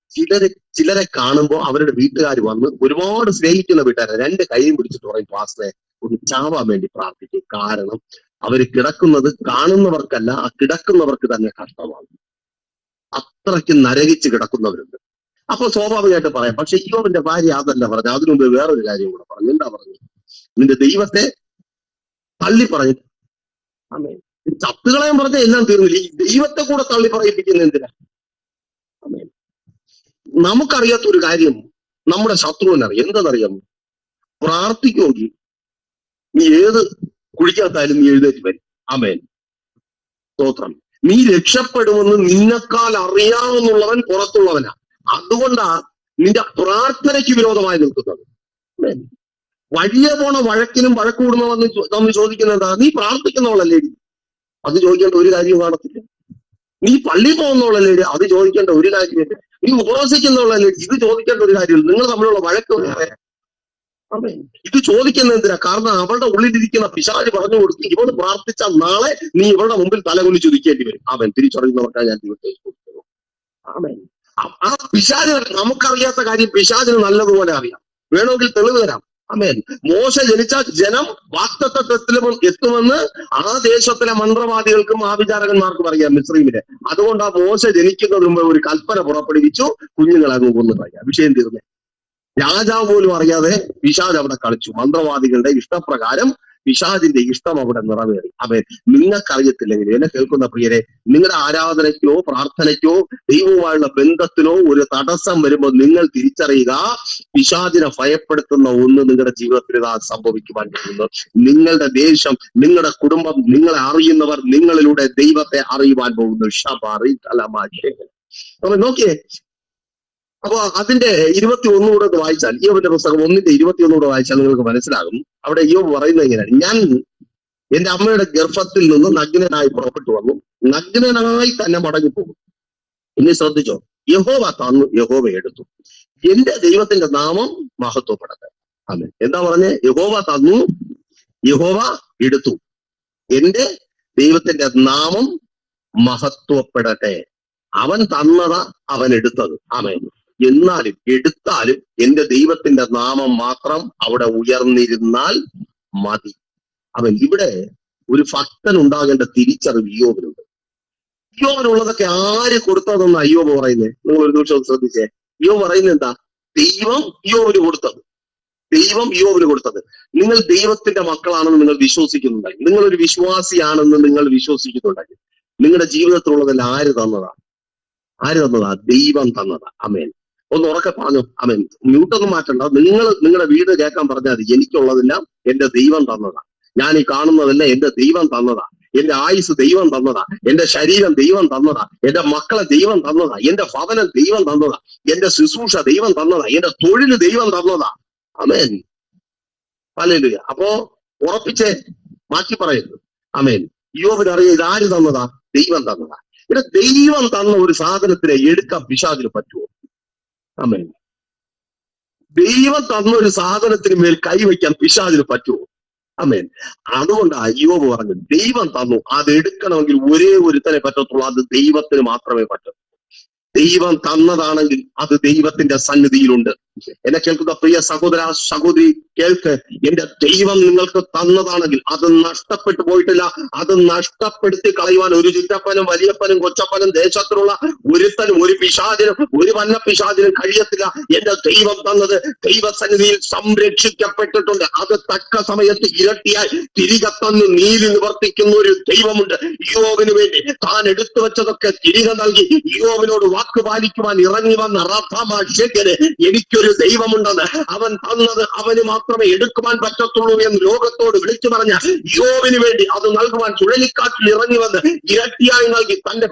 ചിലരെ കാണുമ്പോൾ അവരുടെ വീട്ടുകാർ വന്ന്, ഒരുപാട് സ്നേഹിക്കുന്ന വീട്ടുകാരെ 2 കൈയും പിടിച്ചിട്ട് പറയും, പാസ്റ്ററെ ഒന്ന് ചാവാൻ വേണ്ടി പ്രാർത്ഥിക്കും. കാരണം അവര് കിടക്കുന്നത് കാണുന്നവർക്കല്ല, ആ കിടക്കുന്നവർക്ക് തന്നെ കഷ്ടമാണ്. അത്രയ്ക്ക് നരകിച്ച് കിടക്കുന്നവരുണ്ട്. അപ്പൊ സ്വാഭാവികമായിട്ട് പറയാം. പക്ഷെ യോബിന്റെ ഭാര്യ അതല്ല പറഞ്ഞു. അതിനു മുമ്പ് വേറൊരു കാര്യം കൂടെ പറഞ്ഞു. എന്താ പറഞ്ഞു? നിന്റെ ദൈവത്തെ തള്ളി പറഞ്ഞു. ആമേ. ചത്തുകളയാൻ പറഞ്ഞ എല്ലാം തീർന്നില്ല, ഈ ദൈവത്തെ കൂടെ തള്ളി പറയിപ്പിക്കുന്ന എന്തിനാ? ആമേ. നമുക്കറിയാത്ത ഒരു കാര്യം നമ്മുടെ ശത്രുവിനറിയാം. എന്തെന്നറിയാം? പ്രാർത്ഥിക്കുമെങ്കിൽ നീ ഏത് കുഴിക്കകത്തായാലും നീ എഴുന്നേറ്റ് വരും. ആമേൻ. സ്തോത്രം. നീ രക്ഷപ്പെടുമെന്ന് നിന്നെക്കാൾ അറിയാമെന്നുള്ളവൻ പുറത്തുള്ളവനാ. അതുകൊണ്ടാ നിന്റെ പ്രാർത്ഥനയ്ക്ക് വിരോധമായി നിൽക്കുന്നത്. വഴിയെ പോണ വഴക്കിനും വഴക്കൂടുന്നവന്ന് നമ്മൾ ചോദിക്കുന്നത് എന്താ? നീ പ്രാർത്ഥിക്കുന്നവളല്ലേ? അത് ചോദിക്കേണ്ട ഒരു കാര്യവും കാണത്തില്ല. നീ പള്ളി പോകുന്നവളല്ലേ? അത് ചോദിക്കേണ്ട ഒരു കാര്യമില്ല. നീ ഉപവസിക്കുന്നവളല്ലേ? ഇത് ചോദിക്കേണ്ട ഒരു കാര്യമില്ല. നിങ്ങൾ തമ്മിലുള്ള വഴക്ക് വേറെ. ഇത് ചോദിക്കുന്ന എന്തിനാ? കാരണം അവളുടെ ഉള്ളിലിരിക്കുന്ന പിശാച് പറഞ്ഞു കൊടുക്കും, ഇവള് പ്രാർത്ഥിച്ചാൽ നാളെ നീ ഇവളുടെ മുമ്പിൽ തലകുനിച്ച് നിൽക്കേണ്ടി വരും. അവൻ തിരിച്ചറിയുന്നവർക്കാണ് ഞാൻ ദൈവത്തെ കൊടുക്കുന്നത്. ആമേൻ. ആ പിശാച്, നമുക്കറിയാത്ത കാര്യം പിശാചിന് നല്ലതുപോലെ അറിയാം. വേണമെങ്കിൽ തെളിവ് തരാം. ആമേൻ. മോശ ജനിച്ച ജനം വാഗ്ദത്തത്തിലും എത്തുമെന്ന് ആ ദേശത്തിലെ മന്ത്രവാദികൾക്കും ആഭിചാരകന്മാർക്കും അറിയാം, മിസ്രയീമിലെ. അതുകൊണ്ട് ആ മോശ ജനിക്കുന്നതിന് മുമ്പ് ഒരു കൽപ്പന പുറപ്പെടുവിച്ചു, കുഞ്ഞുങ്ങളെ അങ്ങ് കൊന്നു കളയാം, വിഷയം തീർന്നേ. രാജാവ് പോലും അറിയാതെ പിശാച് അവിടെ കളിച്ചു. മന്ത്രവാദികളുടെ ഇഷ്ടപ്രകാരം പിശാചിന്റെ ഇഷ്ടം അവിടെ നിറവേറി. അവൻ നിങ്ങൾക്കറിയത്തില്ലെങ്കിൽ, എന്നെ കേൾക്കുന്ന പ്രിയരെ, നിങ്ങളുടെ ആരാധനയ്ക്കോ പ്രാർത്ഥനയ്ക്കോ ദൈവവുമായുള്ള ബന്ധത്തിനോ ഒരു തടസ്സം വരുമ്പോൾ നിങ്ങൾ തിരിച്ചറിയുക, പിശാചിനെ ഭയപ്പെടുത്തുന്ന ഒന്ന് നിങ്ങളുടെ ജീവിതത്തിൽ ഇതാ സംഭവിക്കുവാൻ പോകുന്നു. നിങ്ങളുടെ ദേശം, നിങ്ങളുടെ കുടുംബം, നിങ്ങളെ അറിയുന്നവർ നിങ്ങളിലൂടെ ദൈവത്തെ അറിയുവാൻ പോകുന്നു. അപ്പൊ നോക്കിയേ, അപ്പൊ അതിന്റെ 21 കൂടെ വായിച്ചാൽ, യോബിന്റെ പുസ്തകം 1:21 കൂടെ വായിച്ചാൽ നിങ്ങൾക്ക് മനസ്സിലാകും. അവിടെ യോബ് പറയുന്നത് ഇങ്ങനെയാണ്: ഞാൻ എന്റെ അമ്മയുടെ ഗർഭത്തിൽ നിന്ന് നഗ്നനായി പുറപ്പെട്ടു വന്നു, നഗ്നനായി തന്നെ മടങ്ങിപ്പോകും. ഇനി ശ്രദ്ധിച്ചോ, യഹോവ തന്നു, യഹോവ എടുത്തു, എന്റെ ദൈവത്തിന്റെ നാമം മഹത്വപ്പെടട്ടെ. ആമേൻ. എന്താ പറഞ്ഞേ? യഹോവ തന്നു, യഹോവ എടുത്തു, എന്റെ ദൈവത്തിന്റെ നാമം മഹത്വപ്പെടട്ടെ. അവൻ തന്നതാ, അവൻ എടുത്തത്. ആമേൻ. എന്നാലും എടുത്താലും എന്റെ ദൈവത്തിന്റെ നാമം മാത്രം അവിടെ ഉയർന്നിരുന്നാൽ മതി. അവൻ ഇവിടെ ഒരു ഭക്തൻ ഉണ്ടാകേണ്ട തിരിച്ചറിവ് യോബിനുണ്ട്. യോബിനുള്ളതൊക്കെ ആര് കൊടുത്തതെന്ന് യോബ് പറയുന്നത്? നിങ്ങൾ ഒരു നിമിഷം ശ്രദ്ധിച്ചേ. യോബ് പറയുന്നത് എന്താ? ദൈവം യോബിന് കൊടുത്തത്. ദൈവം യോബിന് കൊടുത്തത്. നിങ്ങൾ ദൈവത്തിന്റെ മക്കളാണെന്ന് നിങ്ങൾ വിശ്വസിക്കുന്നുണ്ടെങ്കിൽ, നിങ്ങളൊരു വിശ്വാസിയാണെന്ന് നിങ്ങൾ വിശ്വസിക്കുന്നുണ്ടെങ്കിൽ, നിങ്ങളുടെ ജീവിതത്തിലുള്ളതെല്ലാം ആര് തന്നതാ? ആര് തന്നതാ? ദൈവം തന്നതാ. അമേൻ. ഒന്ന് ഉറക്കെ പറഞ്ഞു. അമേൻ. മ്യൂട്ടൊന്നും മാറ്റണ്ട. നിങ്ങളുടെ വീട് കേൾക്കാൻ പറഞ്ഞാൽ മതി. എനിക്കുള്ളതെല്ലാം എന്റെ ദൈവം തന്നതാ. ഞാൻ ഈ കാണുന്നതെല്ലാം എന്റെ ദൈവം തന്നതാ. എന്റെ ആയുസ് ദൈവം തന്നതാ. എന്റെ ശരീരം ദൈവം തന്നതാ. എന്റെ മക്കളെ ദൈവം തന്നതാ. എന്റെ ഭവനം ദൈവം തന്നതാ. എന്റെ ശുശ്രൂഷ ദൈവം തന്നതാ. എന്റെ തൊഴില് ദൈവം തന്നതാ. അമേൻ. ഹല്ലേലൂയ. അപ്പോ ഉറപ്പിച്ച് മാറ്റി പറയരുത്. അമേൻ. യോബിനറിയാം ഇതാര് തന്നതാ? ദൈവം തന്നതാ. ഇവിടെ ദൈവം തന്ന ഒരു സാധനത്തിനെ എടുക്കാൻ പിശാചിന് പറ്റുമോ? ആമേൻ. ദൈവം തന്ന ഒരു സാധനത്തിന് മേൽ കൈവയ്ക്കാൻ പിശാചിന് പറ്റുമോ? ആമേൻ. അതുകൊണ്ട് യോബ് പറഞ്ഞു, ദൈവം തന്നു, അത് എടുക്കണമെങ്കിൽ ഒരേ ഒരുത്തനെ പറ്റത്തുള്ളൂ, അത് ദൈവത്തിന് മാത്രമേ പറ്റൂ. ദൈവം തന്നതാണെങ്കിൽ അത് ദൈവത്തിന്റെ സന്നിധിയിലുണ്ട്. എന്നെ കേൾക്കുന്ന പ്രിയ സഹോദര സഹോദരി, കേൾക്ക്. എന്റെ ദൈവം നിങ്ങൾക്ക് തന്നതാണെങ്കിൽ അത് നഷ്ടപ്പെട്ടു പോയിട്ടില്ല. അത് നഷ്ടപ്പെടുത്തി കളയുവാൻ ഒരു ചുറ്റപ്പനും വലിയപ്പനും കൊച്ചപ്പനും ദേശത്തിലുള്ള ഒരുത്തനും ഒരു പിശാചിനും ഒരു വന്ന പിശാചിനും കഴിയത്തില്ല. എന്റെ ദൈവം തന്നത് ദൈവസന്നിധിയിൽ സംരക്ഷിക്കപ്പെട്ടിട്ടുണ്ട്. അത് തക്ക സമയത്ത് ഇരട്ടിയായി തിരികെ തന്ന് നീതി നിവർത്തിക്കുന്ന ഒരു ദൈവമുണ്ട്. യോബിന് വേണ്ടി താൻ എടുത്തു വെച്ചതൊക്കെ തിരികെ നൽകി യോബിനോട് വാക്ക് പാലിക്കുവാൻ ഇറങ്ങി വന്ന റഥാമാശേഖന് എനിക്കൊരു ദൈവമുണ്ടെന്ന്, അവൻ തന്നത് അവന് മാത്രമേ എടുക്കുവാൻ പറ്റത്തുള്ളൂ എന്ന് ലോകത്തോട് വിളിച്ചു പറഞ്ഞ യോബിന് വേണ്ടി അത് നൽകുവാൻ ചുഴലിക്കാറ്റിൽ ഇറങ്ങി വന്ന് ഇരട്ടിയായി നൽകി തന്റെ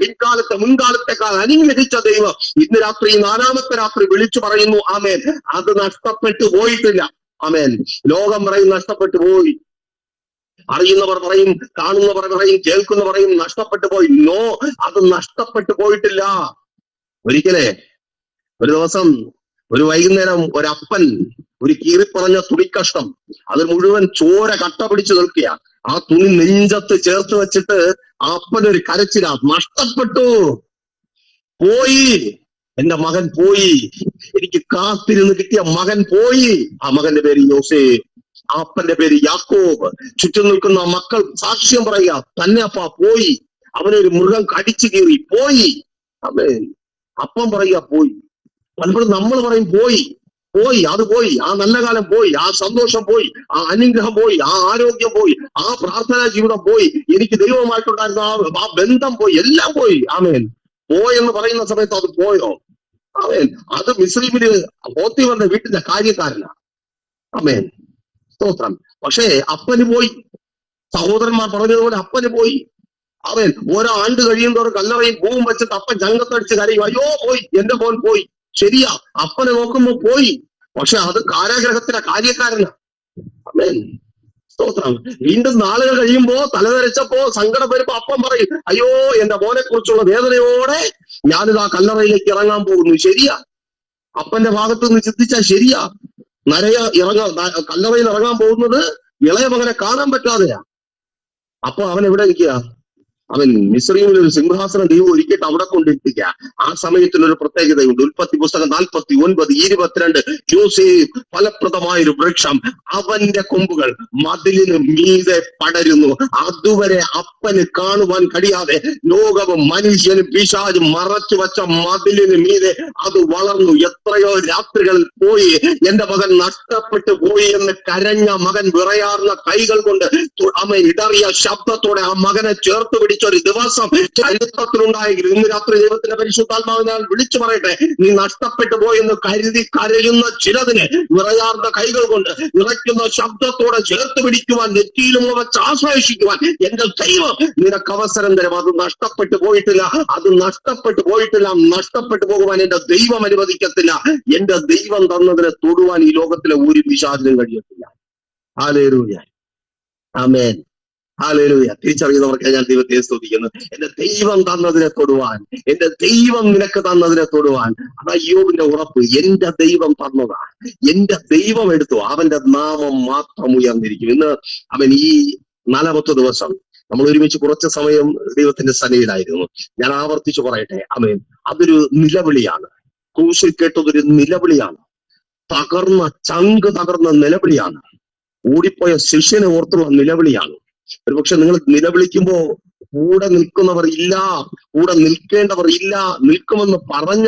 മുൻകാലത്തെക്കാൾ അനുഗ്രഹിച്ച ദൈവം ഇന്ന് രാത്രി, 4ാമത്തെ രാത്രി വിളിച്ചു പറയുന്നു. ആമേൻ. അത് നഷ്ടപ്പെട്ടു പോയിട്ടില്ല. ആമേൻ. ലോകം പറയും നഷ്ടപ്പെട്ടു പോയി, അറിയുന്നവർ പറയും, കാണുന്നവർ പറയും, കേൾക്കുന്നവർ പറയും നഷ്ടപ്പെട്ടു പോയി. നോ, അത് നഷ്ടപ്പെട്ടു പോയിട്ടില്ല. ഒരിക്കലേ ഒരു ദിവസം ഒരു വൈകുന്നേരം ഒരപ്പൻ ഒരു കീറിപ്പറഞ്ഞ തുണിക്കഷ്ടം, അത് മുഴുവൻ ചോര കട്ട പിടിച്ചു നിൽക്കുക. ആ തുണി നെഞ്ചത്ത് ചേർത്ത് വെച്ചിട്ട് ആ അപ്പൻ ഒരു കരച്ചില, നഷ്ടപ്പെട്ടു, പോയി, എന്റെ മകൻ പോയി, എനിക്ക് കാത്തിരുന്ന് കിട്ടിയ മകൻ പോയി. ആ മകന്റെ പേര് യോസേഫ്, ആ അപ്പന്റെ പേര് യാക്കോബ്. ചുറ്റും നിൽക്കുന്ന മക്കൾ സാക്ഷ്യം പറയുക, തന്നെ അപ്പ പോയി, അവനൊരു മൃഗം കടിച്ചു കീറി, പോയി. അവൻ അപ്പം പറയുക പോയി. പലപ്പോഴും നമ്മൾ പറയും പോയി, പോയി, അത് പോയി, ആ നല്ല കാലം പോയി, ആ സന്തോഷം പോയി, ആ അനുഗ്രഹം പോയി, ആ ആരോഗ്യം പോയി, ആ പ്രാർത്ഥനാ ജീവിതം പോയി, എനിക്ക് ദൈവമായിട്ടുണ്ടായിരുന്ന ആ ബന്ധം പോയി, എല്ലാം പോയി. ആമേൻ. പോയെന്ന് പറയുന്ന സമയത്ത് അത് പോയോ? ആമേൻ. അത് മിസ്രയീമില് പോത്തിഫറിന്റെ വീട്ടിലെ കാര്യക്കാരനാണ്. ആമേൻ. സ്തോത്രം. പക്ഷേ അപ്പന് പോയി. സഹോദരന്മാർ പറഞ്ഞതുപോലെ അപ്പന് പോയി. അവൻ ഓരോ ആണ്ട് കഴിയുന്നവർ കല്ലറയും പൂവും വെച്ചിട്ട് അപ്പൻ ചങ്കത്തടിച്ച് കരയും, അയ്യോ പോയി, എന്റെ മോൻ പോയി. ശരിയാ, അപ്പനെ നോക്കുമ്പോ പോയി. പക്ഷെ അത് കാരാഗ്രഹത്തിലെ കാര്യക്കാരനാ. ആമേൻ. സ്തോത്രം. വീണ്ടും നാളുകൾ കഴിയുമ്പോ തലതെറിച്ചപ്പോ സങ്കടം വരുമ്പോ അപ്പം പറയും, അയ്യോ എന്റെ മോനെ കുറിച്ചുള്ള വേദനയോടെ ഞാനിതാ കല്ലറയിലേക്ക് ഇറങ്ങാൻ പോകുന്നു. ശരിയാ, അപ്പന്റെ ഭാഗത്ത് നിന്ന് ചിന്തിച്ചാൽ ശരിയാ. കല്ലറയിൽ ഇറങ്ങാൻ പോകുന്നത് ഇളയ മകനെ കാണാൻ പറ്റാതെയാ. അപ്പൊ അവൻ എവിടെ നിൽക്കുക? അവൻ മിസ്രൈമിൽ ഒരു സിംഹാസനം ദൈവം ഒരുക്കിയിട്ട് അവിടെ കൊണ്ടിരിക്കുക. ആ സമയത്തിനൊരു പ്രത്യേകതയുണ്ട്. ഉൽപ്പത്തി പുസ്തകം 49:22 യോസേഫ് ഫലപ്രദമായൊരു വൃക്ഷം, അവന്റെ കൊമ്പുകൾ മതിലിന് മീതെ പടരുന്നു. അതുവരെ അപ്പന് കാണുവാൻ കഴിയാതെ ലോകവും മനുഷ്യനും പിശാചും മറച്ചു വച്ച മതിലിന് മീതെ അത് വളർന്നു. എത്രയോ രാത്രികളിൽ പോയി എന്റെ മകൻ നഷ്ടപ്പെട്ടു പോയി എന്ന് കരഞ്ഞ മകൻ വിറയാർന്ന കൈകൾ കൊണ്ട് അവൻ ഇടറിയ ശബ്ദത്തോടെ ആ മകനെ ചേർത്ത് പിടിച്ചൊരു ദിവസം ചരിത്രത്തിലുണ്ടായെങ്കിൽ ഇന്ന് രാത്രി ദൈവത്തിന്റെ പരിശുദ്ധാത്മാവിനാൽ വിളിച്ചു പറയട്ടെ, നീ നഷ്ടപ്പെട്ടു പോയെന്ന് കരുതി കരയുന്ന ചിലതിനെ വിറയാർന്ന കൈകൾ കൊണ്ട് വിറയ്ക്കുന്ന ശബ്ദത്തോടെ ചേർത്ത് പിടിക്കുവാൻ, നെറ്റിയിലും വെച്ച് ആശ്ലേഷിക്കുവാൻ എന്റെ ദൈവം നിനക്ക് അവസരം തരും. അത് നഷ്ടപ്പെട്ടു പോയിട്ടില്ല, അത് നഷ്ടപ്പെട്ടു പോയിട്ടില്ല, നഷ്ടപ്പെട്ടു പോകുവാൻ എന്റെ ദൈവം അനുവദിക്കത്തില്ല. എന്റെ ദൈവം തന്നതിനെ തൊടുവാൻ ഈ ലോകത്തിലെ ഒരു പിശാചിനും കഴിയത്തില്ല. ഹല്ലേലൂയ, ആമേൻ, ഹല്ലേലൂയ. തിരിച്ചറിയുന്നവർക്ക് ഞാൻ ദൈവത്തെ സ്തുതിക്കുന്നു. എന്റെ ദൈവം തന്നതിനെ തൊടുവാൻ, എന്റെ ദൈവം നിനക്ക് തന്നതിനെ തൊടുവാൻ. അതാ യോബിന്റെ ഉറപ്പ്, എന്റെ ദൈവം തന്നതാ, എന്റെ ദൈവം എടുത്തു, അവന്റെ നാമം മാത്രം ഉയർന്നിരിക്കും. ഇന്ന് അവൻ ഈ 40 ദിവസം നമ്മൾ ഒരുമിച്ച് കുറച്ച് സമയം ദൈവത്തിന്റെ സന്നിധിയിലായിരുന്നു. ഞാൻ ആവർത്തിച്ചു പറയട്ടെ, ആമേൻ, അതൊരു നിലവിളിയാണ്. ക്രൂശിൽ കേട്ടതൊരു നിലവിളിയാണ്, ചങ്ക് തകർന്ന നിലവിളിയാണ്, ഓടിപ്പോയ ശിഷ്യനെ ഓർത്തുള്ള നിലവിളിയാണ്. ഒരുപക്ഷെ നിങ്ങൾ നിലവിളിക്കുമ്പോ കൂടെ നിൽക്കുന്നവർ ഇല്ല, കൂടെ നിൽക്കേണ്ടവർ ഇല്ല, നിൽക്കുമെന്ന് പറഞ്ഞ